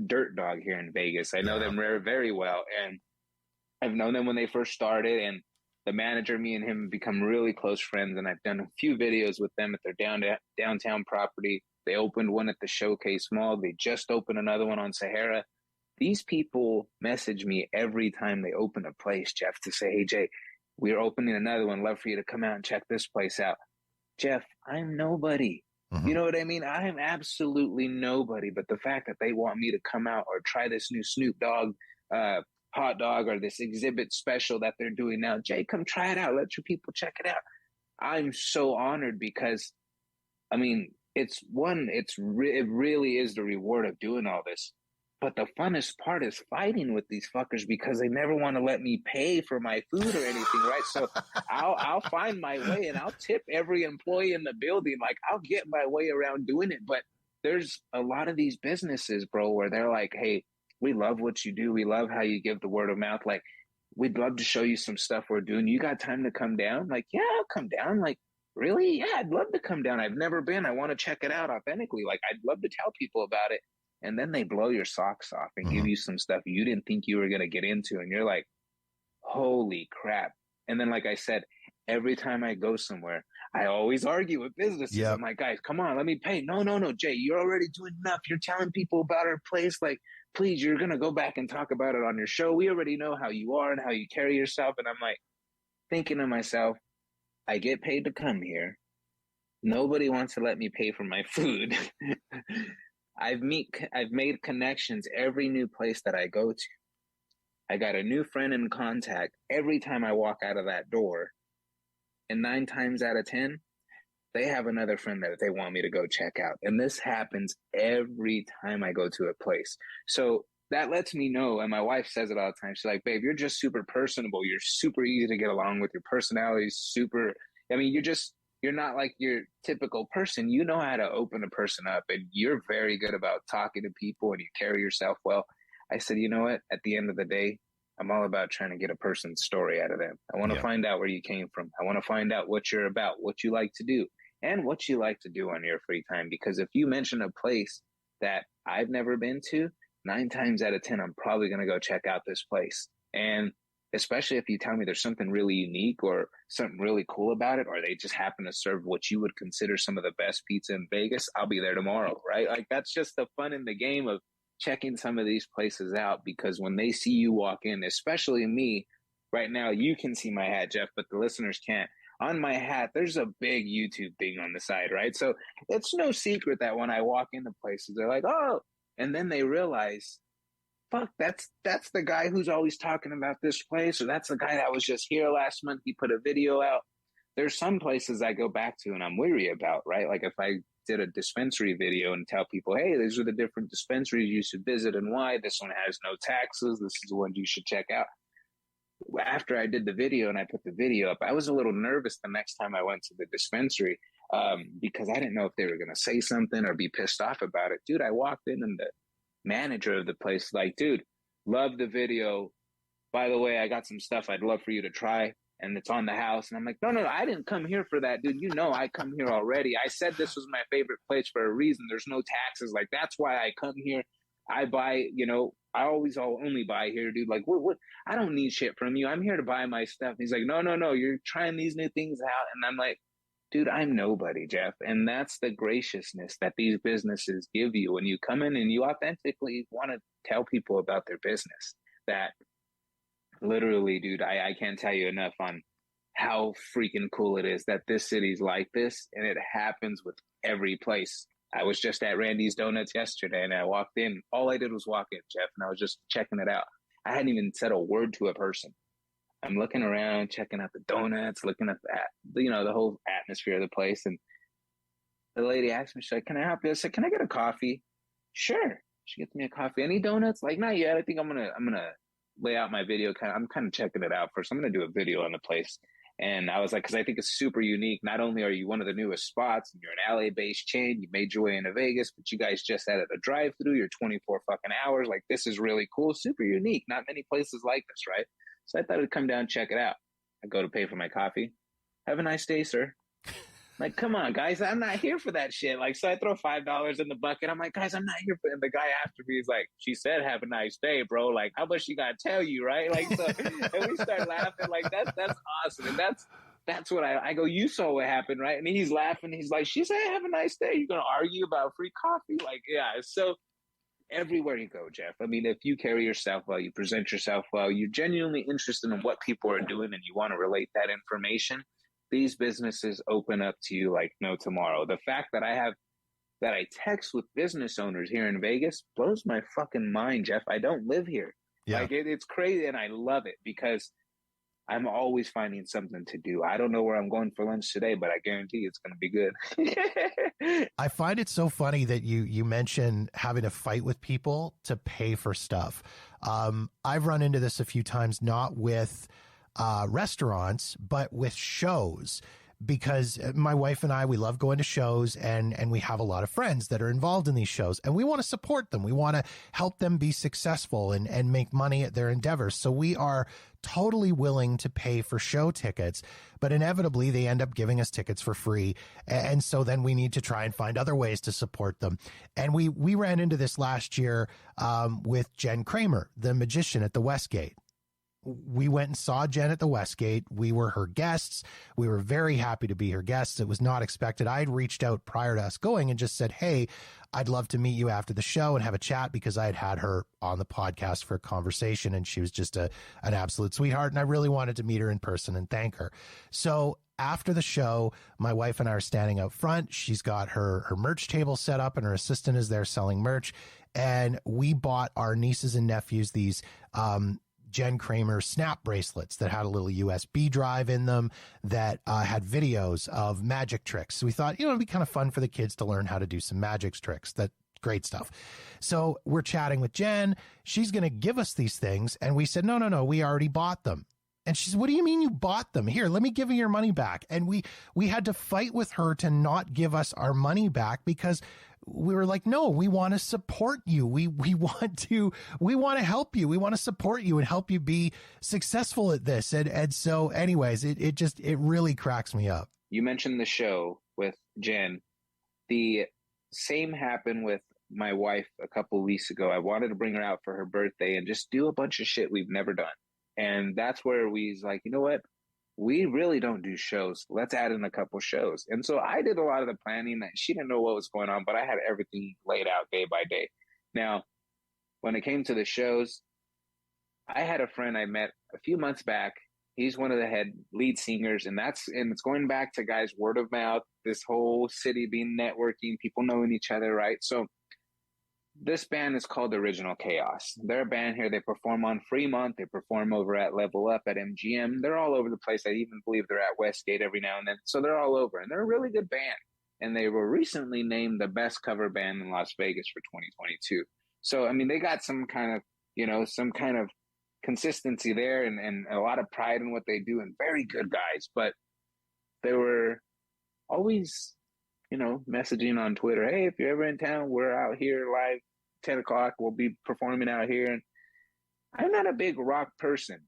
Dirt Dog here in Vegas, I know them very well. And I've known them when they first started, and the manager, me and him have become really close friends. And I've done a few videos with them at their downtown property. They opened one at the Showcase Mall. They just opened another one on Sahara. These people message me every time they open a place, Jeff, to say, hey, Jay, we're opening another one. Love for you to come out and check this place out. Jeff, I'm nobody. You know what I mean? I am absolutely nobody. But the fact that they want me to come out or try this new Snoop Dogg hot dog, or this exhibit special that they're doing now, Jay, come try it out. Let your people check it out. I'm so honored because, I mean, it really is the reward of doing all this. But the funnest part is fighting with these fuckers because they never want to let me pay for my food or anything, right? So I'll find my way, and I'll tip every employee in the building. Like, I'll get my way around doing it. But there's a lot of these businesses, bro, where they're like, hey, we love what you do. We love how you give the word of mouth. Like, we'd love to show you some stuff we're doing. You got time to come down? Like, yeah, I'll come down. Like, really? Yeah, I'd love to come down. I've never been. I want to check it out authentically. Like, I'd love to tell people about it. And then they blow your socks off and give you some stuff you didn't think you were going to get into. And you're like, holy crap. And then, like I said, every time I go somewhere, I always argue with businesses. I'm like, guys, come on, let me pay. No, Jay, you're already doing enough. You're telling people about our place. Like, please, you're going to go back and talk about it on your show. We already know how you are and how you carry yourself. And I'm like, thinking to myself, I get paid to come here. Nobody wants to let me pay for my food. I've made connections every new place that I go to. I got a new friend in contact every time I walk out of that door. And 9 times out of 10, they have another friend that they want me to go check out. And this happens every time I go to a place. So that lets me know, and my wife says it all the time. She's like, babe, you're just super personable. You're super easy to get along with. Your personality is super, I mean, you're not like your typical person. You know how to open a person up, and you're very good about talking to people, and you carry yourself well. I said, you know what? At the end of the day, I'm all about trying to get a person's story out of them. I want to find out where you came from. I want to find out what you're about, what you like to do, and what you like to do on your free time. Because if you mention a place that I've never been to, 9 times out of 10, I'm probably going to go check out this place. And especially if you tell me there's something really unique or something really cool about it, or they just happen to serve what you would consider some of the best pizza in Vegas, I'll be there tomorrow, right? Like, that's just the fun in the game of checking some of these places out, because when they see you walk in, especially me right now, you can see my hat, Jeff, but the listeners can't. On my hat, there's a big YouTube thing on the side, right? So it's no secret that when I walk into places, they're like, oh, and then they realize, fuck, that's the guy who's always talking about this place, or that's the guy that was just here last month. He put a video out. There's some places I go back to and I'm weary about, right? Like if I did a dispensary video and tell people, hey, these are the different dispensaries you should visit and why. This one has no taxes. This is the one you should check out. After I did the video and I put the video up, I was a little nervous the next time I went to the dispensary because I didn't know if they were going to say something or be pissed off about it. Dude, I walked in and the manager of the place like, dude, love the video. By the way, I got some stuff I'd love for you to try, and it's on the house. And I'm like, no, I didn't come here for that, dude. You know I come here already. I said this was my favorite place for a reason. There's no taxes. Like, that's why I come here. I buy, I always only buy here, dude. Like, what? I don't need shit from you. I'm here to buy my stuff. And he's like, no, you're trying these new things out. And I'm like, dude, I'm nobody, Jeff. And that's the graciousness that these businesses give you when you come in and you authentically want to tell people about their business. That literally, dude, I can't tell you enough on how freaking cool it is that this city's like this. And it happens with every place. I was just at Randy's Donuts yesterday and I walked in. All I did was walk in, Jeff, and I was just checking it out. I hadn't even said a word to a person. I'm looking around, checking out the donuts, looking at that, the whole atmosphere of the place. And the lady asked me, she's like, can I help you? I said, can I get a coffee? Sure. She gets me a coffee. Any donuts? Like, not yet. I think I'm gonna lay out my video. I'm kind of checking it out first. I'm gonna do a video on the place. And I was like, because I think it's super unique. Not only are you one of the newest spots and you're an LA-based chain, you made your way into Vegas, but you guys just added a drive-through. You're 24 fucking hours. Like, this is really cool, super unique. Not many places like this, right? So I thought I'd come down and check it out. I go to pay for my coffee. Have a nice day, sir. Like, come on, guys, I'm not here for that shit. Like, so I throw $5 in the bucket. I'm like, guys, I'm not here for it. And the guy after me is like, she said, have a nice day, bro. Like, how much she got to tell you, right? Like, so, and we start laughing. Like, that's awesome. And that's what I go, you saw what happened, right? And he's laughing. He's like, she said, have a nice day. You're going to argue about free coffee? Like, yeah. So everywhere you go, Jeff, I mean, if you carry yourself well, you present yourself well, you're genuinely interested in what people are doing and you want to relate that information, these businesses open up to you like no tomorrow. The fact that I text with business owners here in Vegas blows my fucking mind, Jeff. I don't live here. Yeah. Like it's crazy. And I love it because I'm always finding something to do. I don't know where I'm going for lunch today, but I guarantee it's going to be good. I find it so funny that you mention having to fight with people to pay for stuff. I've run into this a few times, not with restaurants, but with shows, because my wife and I, we love going to shows and we have a lot of friends that are involved in these shows and we want to support them. We want to help them be successful and make money at their endeavors. So we are totally willing to pay for show tickets, but inevitably they end up giving us tickets for free. And so then we need to try and find other ways to support them. And we ran into this last year with Jen Kramer, the magician at the Westgate. We went and saw Jen at the Westgate. We were her guests. We were very happy to be her guests. It was not expected. I had reached out prior to us going and just said, hey, I'd love to meet you after the show and have a chat, because I had her on the podcast for a conversation and she was just an absolute sweetheart. And I really wanted to meet her in person and thank her. So after the show, my wife and I are standing out front. She's got her merch table set up and her assistant is there selling merch. And we bought our nieces and nephews these, Jen Kramer snap bracelets that had a little USB drive in them that had videos of magic tricks. So we thought, it'd be kind of fun for the kids to learn how to do some magic tricks. That great stuff. So we're chatting with Jen. She's going to give us these things. And we said, no, we already bought them. And she said, what do you mean you bought them? Here, let me give you your money back. And we had to fight with her to not give us our money back, because we were like, no, we want to support you. We want to help you. We want to support you and help you be successful at this. And so anyways, it really cracks me up. You mentioned the show with Jen. The same happened with my wife a couple of weeks ago. I wanted to bring her out for her birthday and just do a bunch of shit we've never done. And that's where we was like, you know what? We really don't do shows. Let's add in a couple shows. And so I did a lot of the planning. That she didn't know what was going on, but I had everything laid out day by day. Now, when it came to the shows, I had a friend I met a few months back. He's one of the head lead singers, and it's going back to, guys, word of mouth, this whole city being networking, people knowing each other, right? So this band is called Original Chaos. They're a band here. They perform on Fremont. They perform over at Level Up at MGM. They're all over the place. I even believe they're at Westgate every now and then. So they're all over, and they're a really good band. and they were recently named the best cover band in Las Vegas for 2022. So, I mean, they got some kind of, some kind of consistency there and a lot of pride in what they do, and very good guys. But they were always, messaging on Twitter, hey, if you're ever in town, we're out here live 10 o'clock. We'll be performing out here. And I'm not a big rock person.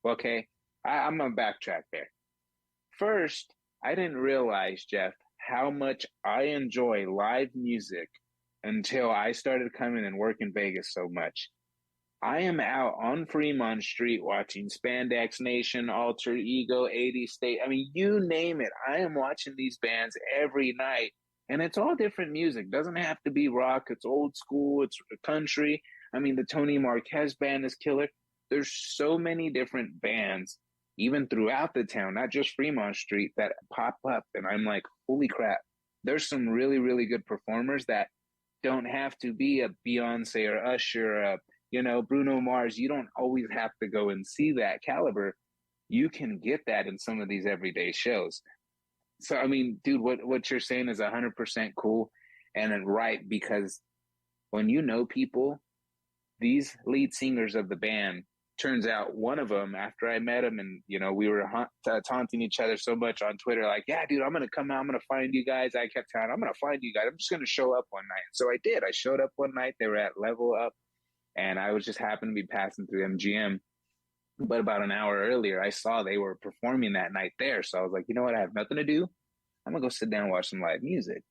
Okay. I'm going to backtrack there. First, I didn't realize, Jeff, how much I enjoy live music until I started coming and working Vegas so much. I am out on Fremont Street watching Spandex Nation, Alter Ego, 80 State. I mean, you name it. I am watching these bands every night, and it's all different music. Doesn't have to be rock. It's old school. It's country. I mean, the Tony Marquez band is killer. There's so many different bands, even throughout the town, not just Fremont Street, that pop up. And I'm like, holy crap. There's some really, really good performers that don't have to be a Beyonce or Usher or Bruno Mars. You don't always have to go and see that caliber. You can get that in some of these everyday shows. So, I mean, dude, what you're saying is 100% cool and right, because when you know people, these lead singers of the band, turns out one of them, after I met him and, we were taunting each other so much on Twitter, like, yeah, dude, I'm going to come out. I'm going to find you guys. I kept telling, I'm going to find you guys. I'm just going to show up one night. So I did. I showed up one night. They were at Level Up. And I was just happened to be passing through MGM. But about an hour earlier, I saw they were performing that night there. So I was like, you know what? I have nothing to do. I'm going to go sit down and watch some live music.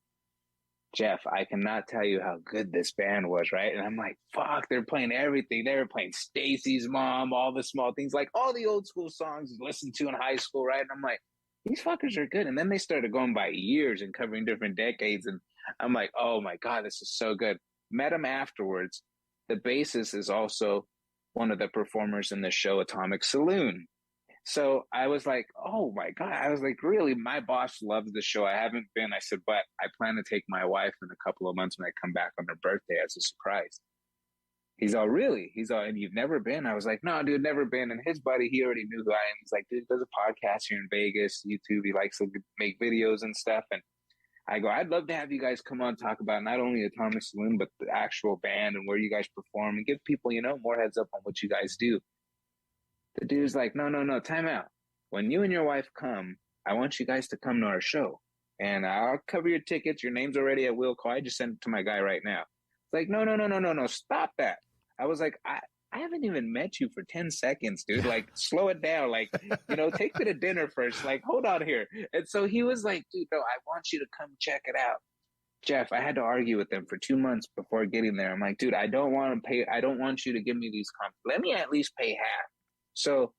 Jeff, I cannot tell you how good this band was, right? And I'm like, fuck, they're playing everything. They were playing Stacy's Mom, all the small things, like all the old school songs you listened to in high school, right? And I'm like, these fuckers are good. And then they started going by years and covering different decades. And I'm like, oh my God, this is so good. Met them afterwards. The bassist is also one of the performers in the show Atomic Saloon. So I was like, oh my God. I was like, really? My boss loves the show. I haven't been. I said, but I plan to take my wife in a couple of months when I come back on her birthday as a surprise. He's all, really? He's all, and you've never been? I was like, no, dude, never been. And his buddy, he already knew who I am. He's like, dude, there's a podcast here in Vegas, YouTube. He likes to make videos and stuff. And I go, I'd love to have you guys come on and talk about not only Atomic Saloon, but the actual band and where you guys perform and give people, more heads up on what you guys do. The dude's like, no, time out. When you and your wife come, I want you guys to come to our show. And I'll cover your tickets. Your name's already at will call. I just sent it to my guy right now. It's like, no, stop that. I was like, I haven't even met you for 10 seconds, dude. Like, slow it down. Like, take me to dinner first. Like, hold on here. And so he was like, dude, no, I want you to come check it out. Jeff, I had to argue with them for 2 months before getting there. I'm like, dude, I don't want you to give me these comps. Let me at least pay half. So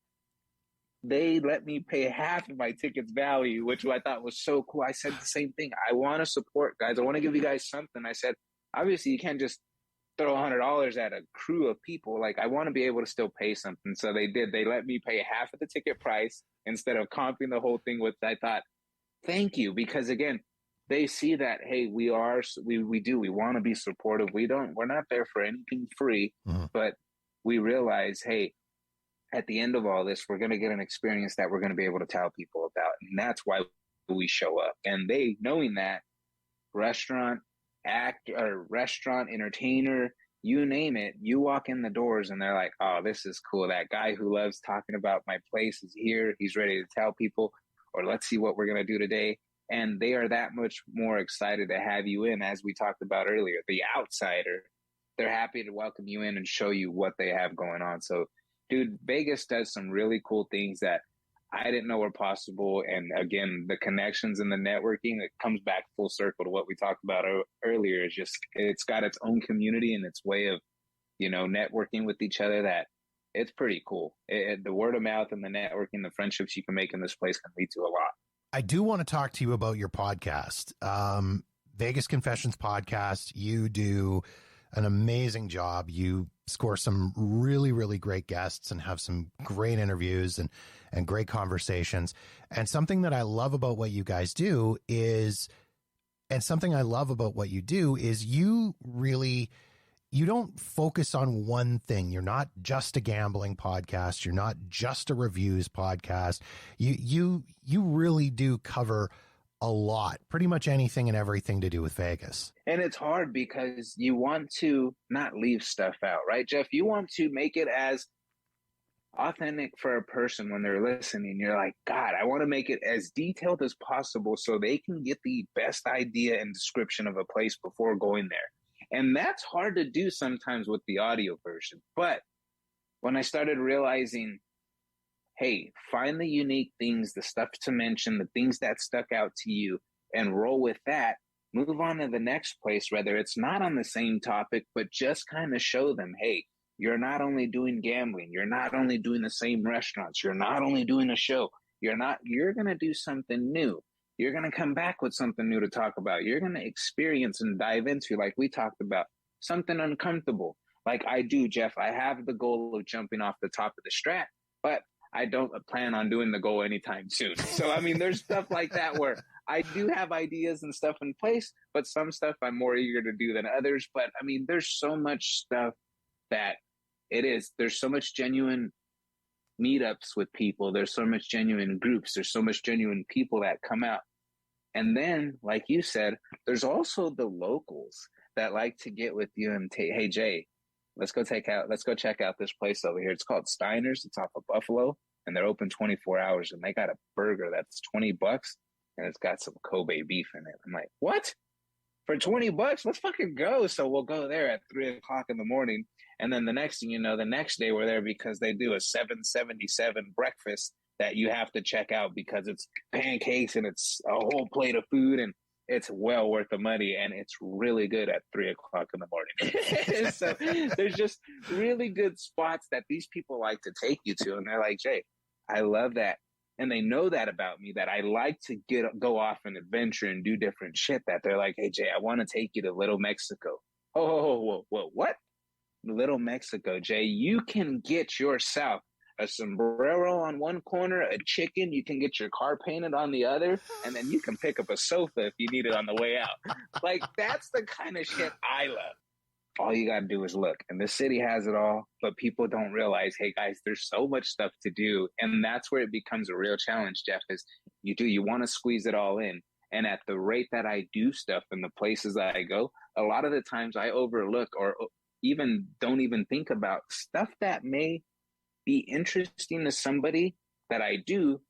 they let me pay half of my ticket's value, which I thought was so cool. I said the same thing. I want to support, guys. I want to give you guys something. I said, obviously, you can't just throw $100 at a crew of people. Like, I want to be able to still pay something. So they did. They let me pay half of the ticket price instead of comping the whole thing with, I thought, thank you. Because again, they see that, hey, we want to be supportive. We're not there for anything free, but we realize, hey, at the end of all this, we're going to get an experience that we're going to be able to tell people about. And that's why we show up. And they, knowing that, restaurant entertainer, you name it, you walk in the doors and they're like, oh, this is cool. That guy who loves talking about my place is here. He's ready to tell people, or let's see what we're going to do today. And they are that much more excited to have you in. As we talked about earlier, the outsider, they're happy to welcome you in and show you what they have going on. So, dude, Vegas does some really cool things that I didn't know were possible. And again, the connections and the networking, it comes back full circle to what we talked about earlier. Is just, it's got its own community and its way of, networking with each other, that it's pretty cool. The word of mouth and the networking, the friendships you can make in this place can lead to a lot. I do want to talk to you about your podcast, Vegas Confessions podcast. You do an amazing job. You score some really, really great guests and have some great interviews and great conversations. And something that I love about what you guys do is, you don't focus on one thing. You're not just a gambling podcast. You're not just a reviews podcast. You really do cover a lot, pretty much anything and everything to do with Vegas. And it's hard because you want to not leave stuff out, right, Jeff? You want to make it as authentic for a person when they're listening. You're like, God, I want to make it as detailed as possible so they can get the best idea and description of a place before going there. And that's hard to do sometimes with the audio version. But when I started realizing, hey, find the unique things, the stuff to mention, the things that stuck out to you, and roll with that, move on to the next place, whether it's not on the same topic, but just kind of show them, hey, you're not only doing gambling, you're not only doing the same restaurants, you're not only doing a show, you're going to do something new. You're going to come back with something new to talk about. You're going to experience and dive into, like we talked about, something uncomfortable. Like I do, Jeff, I have the goal of jumping off the top of the strat, but I don't plan on doing the goal anytime soon. So, I mean, there's stuff like that where I do have ideas and stuff in place, but some stuff I'm more eager to do than others. But I mean, there's so much stuff that there's so much genuine meetups with people. There's so much genuine groups. There's so much genuine people that come out. And then, like you said, there's also the locals that like to get with you and hey, Jay, let's go check out this place over here. It's called Steiner's. It's off of Buffalo, and they're open 24 hours. And they got a burger that's $20, and it's got some Kobe beef in it. I'm like, what? For $20? Let's fucking go. So we'll go there at 3:00 in the morning. And then the next thing you know, the next day we're there because they do a $7.77 breakfast that you have to check out because it's pancakes and it's a whole plate of food, and it's well worth the money, and it's really good at 3:00 in the morning. So there's just really good spots that these people like to take you to. And they're like, Jay, I love that. And they know that about me, that I like to go off and adventure and do different shit, that they're like, hey, Jay, I want to take you to Little Mexico. Oh, whoa, what? Little Mexico, Jay, you can get yourself a sombrero on one corner, a chicken, you can get your car painted on the other, and then you can pick up a sofa if you need it on the way out. Like, that's the kind of shit I love. All you got to do is look, and the city has it all, but people don't realize, hey guys, there's so much stuff to do. And that's where it becomes a real challenge, Jeff, is you want to squeeze it all in. And at the rate that I do stuff in the places that I go, a lot of the times I overlook or even don't even think about stuff that may be interesting to somebody that I do,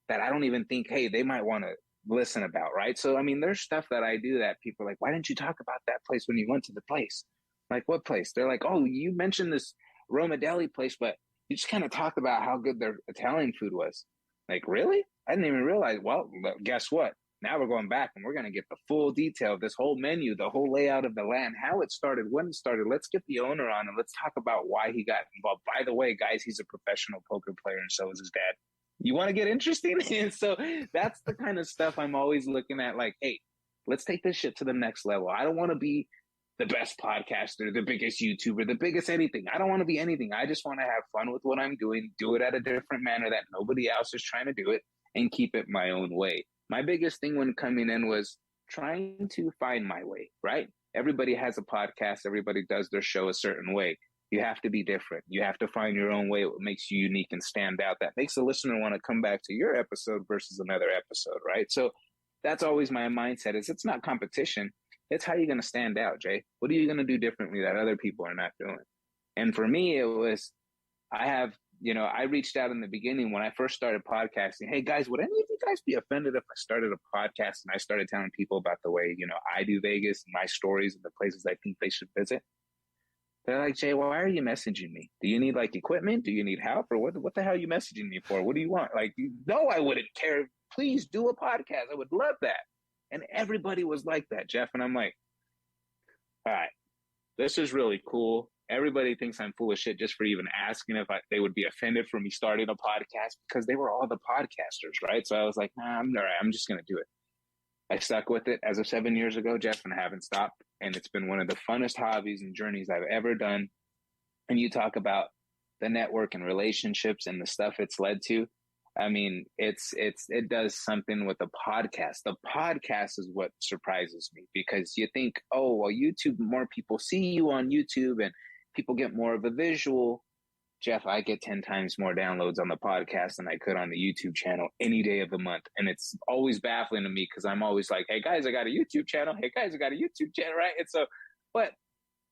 that I don't even think, hey, they might want to listen about, right? So, I mean, there's stuff that I do that people are like, why didn't you talk about that place when you went to the place? Like, what place? They're like, oh, you mentioned this Roma Deli place, but you just kind of talked about how good their Italian food was. Like, really? I didn't even realize. Well, guess what? Now we're going back and we're going to get the full detail of this whole menu, the whole layout of the land, how it started, when it started. Let's get the owner on and let's talk about why he got involved. By the way, guys, he's a professional poker player and so is his dad. You want to get interesting? And so that's the kind of stuff I'm always looking at, like, hey, let's take this shit to the next level. I don't want to be the best podcaster, the biggest YouTuber, the biggest anything. I don't want to be anything. I just want to have fun with what I'm doing, do it at a different manner that nobody else is trying to do it, and keep it my own way. My biggest thing when coming in was trying to find my way, right? Everybody has a podcast. Everybody does their show a certain way. You have to be different. You have to find your own way, what makes you unique and stand out. That makes the listener want to come back to your episode versus another episode, right? So that's always my mindset, is it's not competition. It's how you're going to stand out, Jay. What are you going to do differently that other people are not doing? And for me, it was, I reached out in the beginning when I first started podcasting. Hey guys, would any of you guys be offended if I started a podcast and I started telling people about the way, I do Vegas and my stories and the places I think they should visit? They're like, Jay, why are you messaging me? Do you need like equipment? Do you need help? Or what the hell are you messaging me for? What do you want? Like, no, I wouldn't care. Please do a podcast. I would love that. And everybody was like that, Jeff. And I'm like, all right, this is really cool. Everybody thinks I'm full of shit just for even asking if they would be offended for me starting a podcast, because they were all the podcasters, right? So I was like, nah, I'm all right. I'm just going to do it. I stuck with it as of 7 years ago, Jeff, and I haven't stopped. And it's been one of the funnest hobbies and journeys I've ever done. And you talk about the network and relationships and the stuff it's led to. I mean, it does something with the podcast. The podcast is what surprises me, because you think, oh, well, YouTube, more people see you on YouTube and people get more of a visual. Jeff, I get 10 times more downloads on the podcast than I could on the YouTube channel any day of the month. And it's always baffling to me because I'm always like, hey guys, I got a YouTube channel. Hey guys, I got a YouTube channel, right? And so, but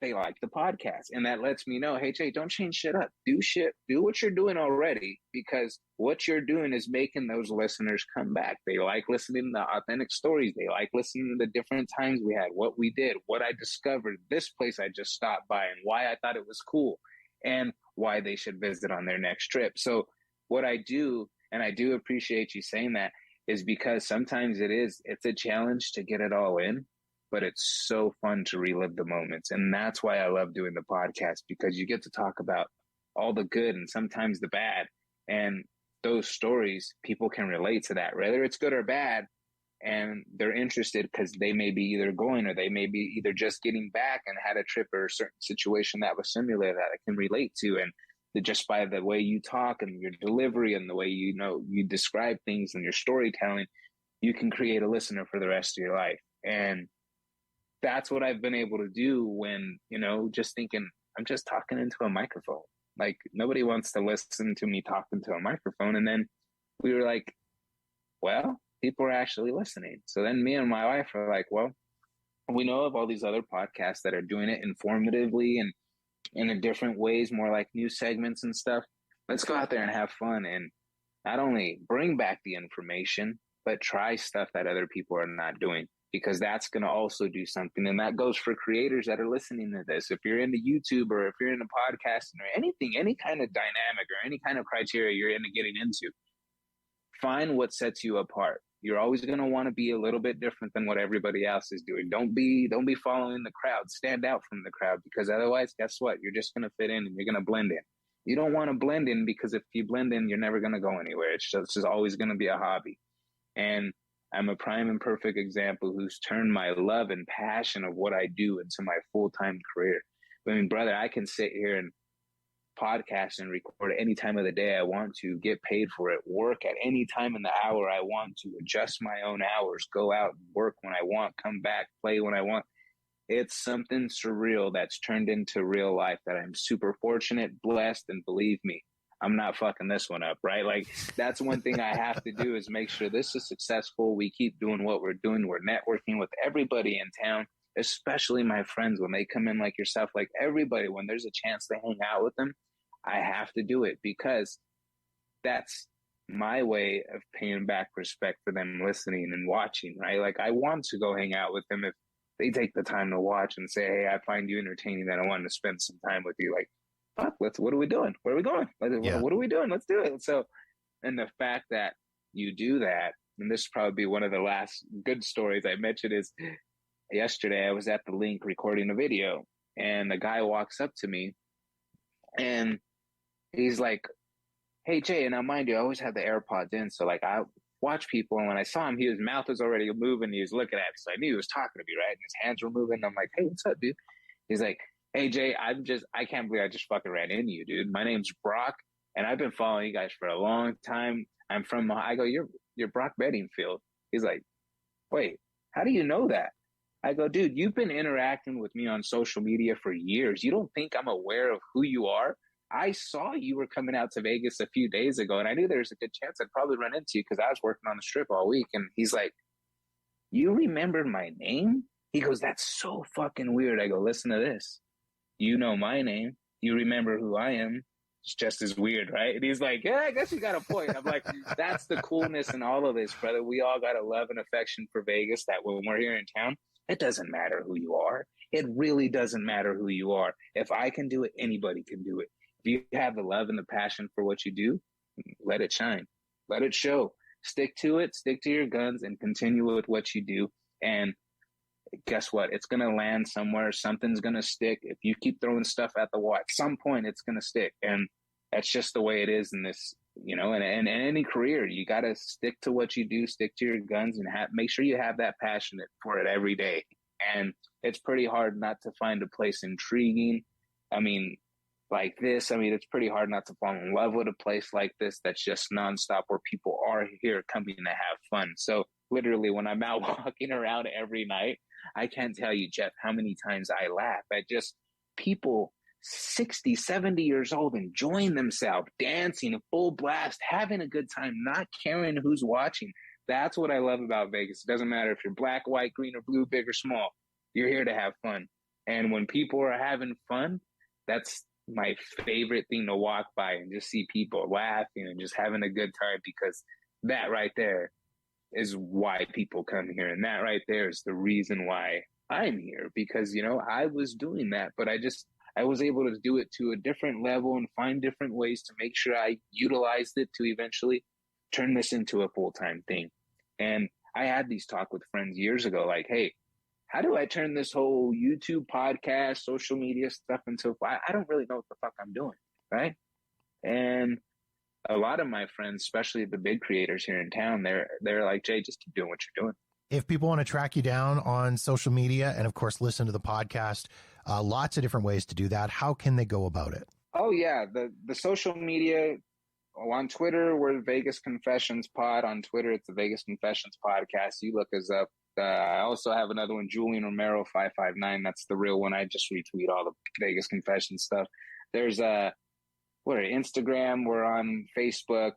they like the podcast. And that lets me know, hey Jay, don't change shit up. Do what you're doing already, because what you're doing is making those listeners come back. They like listening to the authentic stories. They like listening to the different times we had, what we did, what I discovered, this place I just stopped by, and why I thought it was cool, and why they should visit on their next trip. So what I do, and I do appreciate you saying that, is because sometimes it's a challenge to get it all in, but it's so fun to relive the moments. And that's why I love doing the podcast, because you get to talk about all the good and sometimes the bad. And those stories, people can relate to that, whether it's good or bad. And they're interested because they may be either going, or they may be either just getting back and had a trip or a certain situation that was similar that I can relate to. And just by the way you talk and your delivery and the way you describe things and your storytelling, you can create a listener for the rest of your life. And that's what I've been able to do when, just thinking I'm just talking into a microphone. Like, nobody wants to listen to me talking to a microphone. And then we were like, well, people are actually listening. So then me and my wife are like, well, we know of all these other podcasts that are doing it informatively and in different ways, more like news segments and stuff. Let's go out there and have fun and not only bring back the information, but try stuff that other people are not doing, because that's going to also do something. And that goes for creators that are listening to this. If you're into YouTube, or if you're into podcasting, or anything, any kind of dynamic or any kind of criteria you're into getting into, find what sets you apart. You're always going to want to be a little bit different than what everybody else is doing. Don't be following the crowd. Stand out from the crowd, because otherwise, guess what? You're just going to fit in and you're going to blend in. You don't want to blend in, because if you blend in, you're never going to go anywhere. It's just always going to be a hobby. And I'm a prime and perfect example who's turned my love and passion of what I do into my full-time career. I mean, brother, I can sit here and podcast and record any time of the day I want to, get paid for it, work at any time in the hour I want to, adjust my own hours, go out and work when I want, come back, play when I want. It's something surreal that's turned into real life that I'm super fortunate, blessed, and believe me, I'm not fucking this one up, right? Like, that's one thing I have to do, is make sure this is successful. We keep doing what we're doing. We're networking with everybody in town, especially my friends when they come in, like yourself, like everybody, when there's a chance to hang out with them, I have to do it, because that's my way of paying back respect for them listening and watching, right? Like, I want to go hang out with them if they take the time to watch and say, hey, I find you entertaining, that I want to spend some time with you. Like, fuck, what are we doing? Where are we going? What are we doing? Let's do it. So, and the fact that you do that, and this is probably one of the last good stories I mentioned, is yesterday I was at the link recording a video, and the guy walks up to me and he's like, hey Jay, and now mind you, I always have the AirPods in, so like I watch people, and when I saw him, his mouth was already moving, he was looking at me, so I knew he was talking to me, right? And his hands were moving. I'm like, hey, what's up, dude? He's like, hey Jay, I can't believe I just fucking ran into you, dude. My name's Brock, and I've been following you guys for a long time. I'm from, I go, you're Brock Bedingfield. He's like, wait, how do you know that? I go, dude, you've been interacting with me on social media for years. You don't think I'm aware of who you are? I saw you were coming out to Vegas a few days ago, and I knew there was a good chance I'd probably run into you because I was working on the strip all week. And he's like, you remembered my name? He goes, that's so fucking weird. I go, listen to this. You know my name. You remember who I am. It's just as weird, right? And he's like, yeah, I guess you got a point. I'm like, that's the coolness in all of this, brother. We all got a love and affection for Vegas, that when we're here in town, it doesn't matter who you are. It really doesn't matter who you are. If I can do it, anybody can do it. If you have the love and the passion for what you do, let it shine. Let it show. Stick to it. Stick to your guns and continue with what you do. And guess what? It's going to land somewhere. Something's going to stick. If you keep throwing stuff at the wall, at some point it's going to stick. And that's just the way it is in this, and any career. You got to stick to what you do, stick to your guns, and make sure you have that passion for it every day. And it's pretty hard not to find a place intriguing. Like this, it's pretty hard not to fall in love with a place like this that's just nonstop, where people are here coming to have fun. So literally, when I'm out walking around every night, I can't tell you, Jeff, how many times I laugh at just people 60, 70 years old enjoying themselves, dancing full blast, having a good time, not caring who's watching. That's what I love about Vegas. It doesn't matter if you're black, white, green, or blue, big or small. You're here to have fun. And when people are having fun, that's my favorite thing to walk by and just see people laughing and just having a good time, because that right there is why people come here. And that right there is the reason why I'm here, because, you know, I was doing that, but I was able to do it to a different level and find different ways to make sure I utilized it to eventually turn this into a full-time thing. And I had these talk with friends years ago, like, hey, how do I turn this whole YouTube podcast, social media stuff into, I don't really know what the fuck I'm doing, right? And a lot of my friends, especially the big creators here in town, they're like, Jay, just keep doing what you're doing. If people want to track you down on social media and, of course, listen to the podcast, lots of different ways to do that. How can they go about it? Oh, yeah. The social media, on Twitter, we're Vegas Confessions Pod. On Twitter, it's the Vegas Confessions Podcast. You look us up. I also have another one, Julian Romero 559. That's the real one. I just retweet all the Vegas Confessions stuff. There's we're Instagram. We're on Facebook.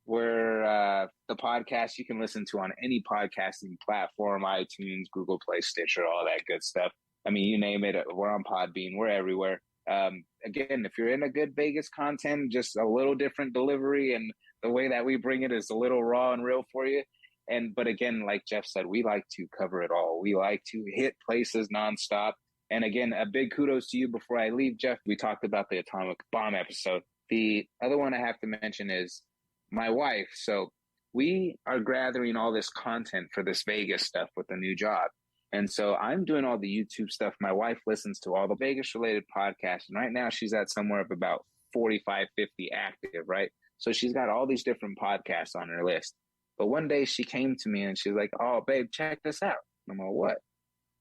We're the podcast you can listen to on any podcasting platform, iTunes, Google Play, Stitcher, all that good stuff. I mean, you name it. We're on Podbean. We're everywhere. Again, if you're in a good Vegas content, just a little different delivery, and the way that we bring it is a little raw and real for you. But again, like Jeff said, we like to cover it all. We like to hit places nonstop. And again, a big kudos to you before I leave, Jeff. We talked about the atomic bomb episode. The other one I have to mention is my wife. So we are gathering all this content for this Vegas stuff with the new job. And so I'm doing all the YouTube stuff. My wife listens to all the Vegas related podcasts. And right now she's at somewhere of about 45, 50 active, right? So she's got all these different podcasts on her list. But one day she came to me and she's like, oh, babe, check this out. I'm like, what?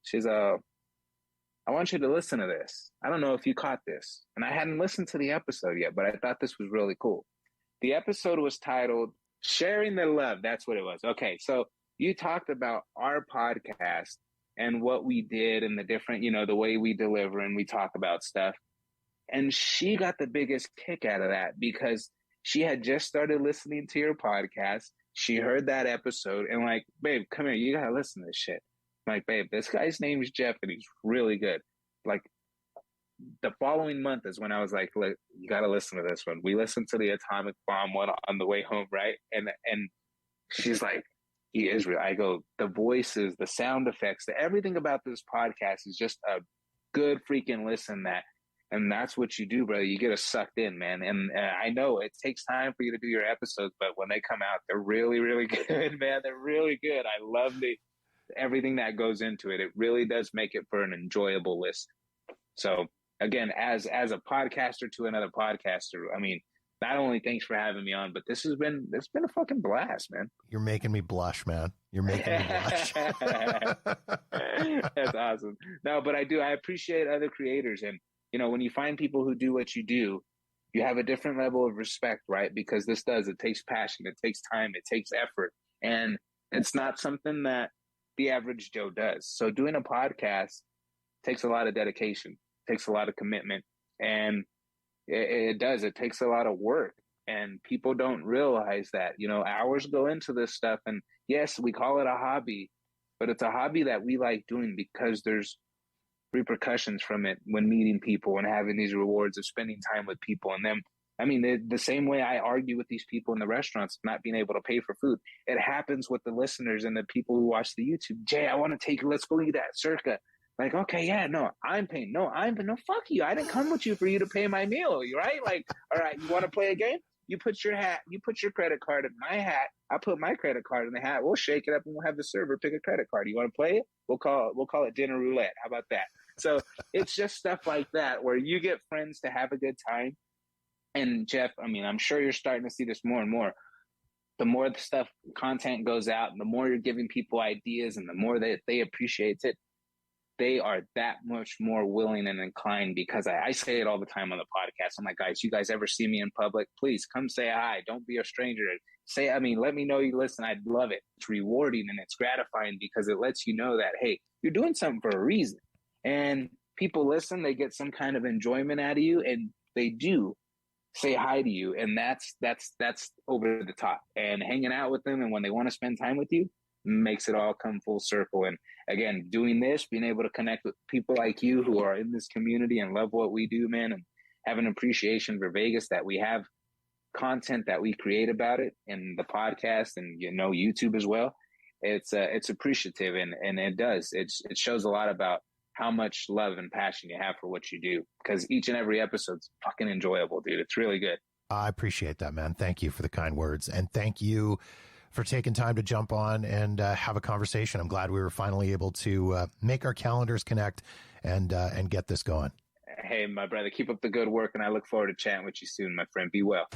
She's I want you to listen to this. I don't know if you caught this. And I hadn't listened to the episode yet, but I thought this was really cool. The episode was titled Sharing the Love. That's what it was. Okay, so you talked about our podcast and what we did and the different, you know, the way we deliver and we talk about stuff. And she got the biggest kick out of that because she had just started listening to your podcast. She heard that episode and like, babe, come here. You got to listen to this shit. I'm like, babe, this guy's name is Jeff and he's really good. Like the following month is when I was like, look, you got to listen to this one. We listened to the atomic bomb one on the way home. Right. And she's like, he is real. I go, the voices, the sound effects, everything about this podcast is just a good freaking listen. And that's what you do, brother. You get us sucked in, man. And I know it takes time for you to do your episodes, but when they come out, they're really, really good, man. They're really good. I love everything that goes into it. It really does make it for an enjoyable listen. So again, as a podcaster to another podcaster, I mean, not only thanks for having me on, but it's been a fucking blast, man. You're making me blush, man. You're making me blush. That's awesome. No, but I appreciate other creators. And, you know, when you find people who do what you do, you have a different level of respect, right? Because it takes passion, it takes time, it takes effort. And it's not something that the average Joe does. So doing a podcast takes a lot of dedication, takes a lot of commitment, and it does. It takes a lot of work, and people don't realize that, you know, hours go into this stuff. And yes, we call it a hobby, but it's a hobby that we like doing because there's repercussions from it when meeting people and having these rewards of spending time with people. And then, I mean, the same way I argue with these people in the restaurants, not being able to pay for food, it happens with the listeners and the people who watch the YouTube. Jay, I want to take you. Let's go eat at Circa. Like, okay, yeah, no, I'm paying. No, fuck you. I didn't come with you for you to pay my meal, right? Like, all right, you want to play a game? You put your credit card in my hat. I put my credit card in the hat. We'll shake it up and we'll have the server pick a credit card. You want to play it? We'll call it dinner roulette. How about that? So it's just stuff like that where you get friends to have a good time. And Jeff, I mean, I'm sure you're starting to see this more and more. The more the content goes out and the more you're giving people ideas and the more that they appreciate it, they are that much more willing and inclined, because I say it all the time on the podcast. I'm like, guys, you guys ever see me in public? Please come say hi. Don't be a stranger. Let me know you listen. I'd love it. It's rewarding and it's gratifying because it lets you know that, hey, you're doing something for a reason. And people listen, they get some kind of enjoyment out of you, and they do say hi to you, and that's over the top. And hanging out with them, and when they want to spend time with you, makes it all come full circle. And again, doing this, being able to connect with people like you who are in this community and love what we do, man, and have an appreciation for Vegas, that we have content that we create about it in the podcast and, you know, YouTube as well. It's appreciative, and it shows a lot about how much love and passion you have for what you do, because each and every episode's fucking enjoyable, dude. It's really good. I appreciate that, man. Thank you for the kind words, and thank you for taking time to jump on and have a conversation. I'm glad we were finally able to make our calendars connect and get this going. Hey, my brother, keep up the good work, and I look forward to chatting with you soon, my friend. Be well.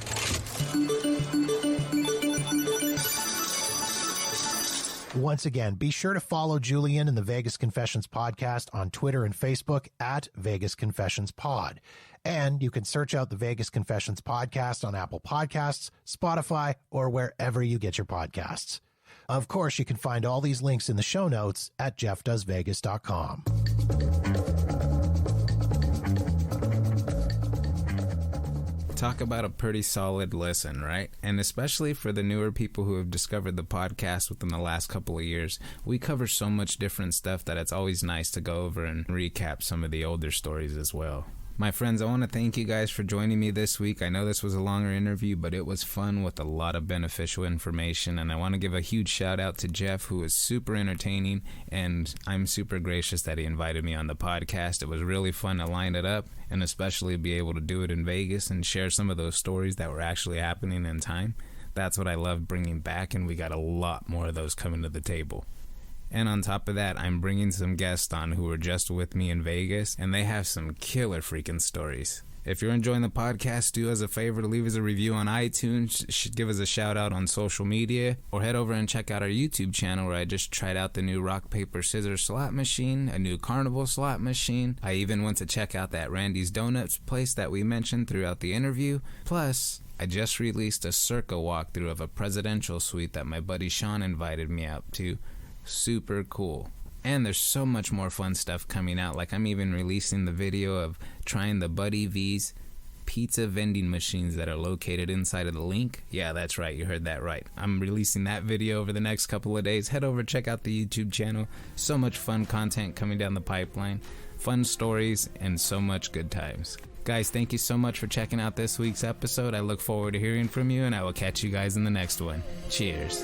Once again, be sure to follow Julian and the Vegas Confessions podcast on Twitter and Facebook at Vegas Confessions Pod. And you can search out the Vegas Confessions podcast on Apple Podcasts, Spotify, or wherever you get your podcasts. Of course, you can find all these links in the show notes at jeffdoesvegas.com. Talk about a pretty solid listen, right? And especially for the newer people who have discovered the podcast within the last couple of years, we cover so much different stuff that it's always nice to go over and recap some of the older stories as well. My friends, I want to thank you guys for joining me this week. I know this was a longer interview, but it was fun with a lot of beneficial information, and I want to give a huge shout out to Jeff, who was super entertaining, and I'm super gracious that he invited me on the podcast. It was really fun to line it up, and especially be able to do it in Vegas and share some of those stories that were actually happening in time. That's what I love bringing back, and we got a lot more of those coming to the table. And on top of that, I'm bringing some guests on who were just with me in Vegas, and they have some killer freaking stories. If you're enjoying the podcast, do us a favor to leave us a review on iTunes, give us a shout out on social media, or head over and check out our YouTube channel, where I just tried out the new rock, paper, scissors slot machine, a new carnival slot machine. I even went to check out that Randy's Donuts place that we mentioned throughout the interview. Plus, I just released a Circa walkthrough of a presidential suite that my buddy Sean invited me out to. Super cool. And there's so much more fun stuff coming out. Like, I'm even releasing the video of trying the Buddy V's pizza vending machines that are located inside of the link. Yeah, that's right, you heard that right. I'm releasing that video over the next couple of days. Head over, check out the YouTube channel. So much fun content coming down the pipeline, fun stories, and so much good times. Guys, thank you so much for checking out this week's episode. I look forward to hearing from you, and I will catch you guys in the next one. Cheers.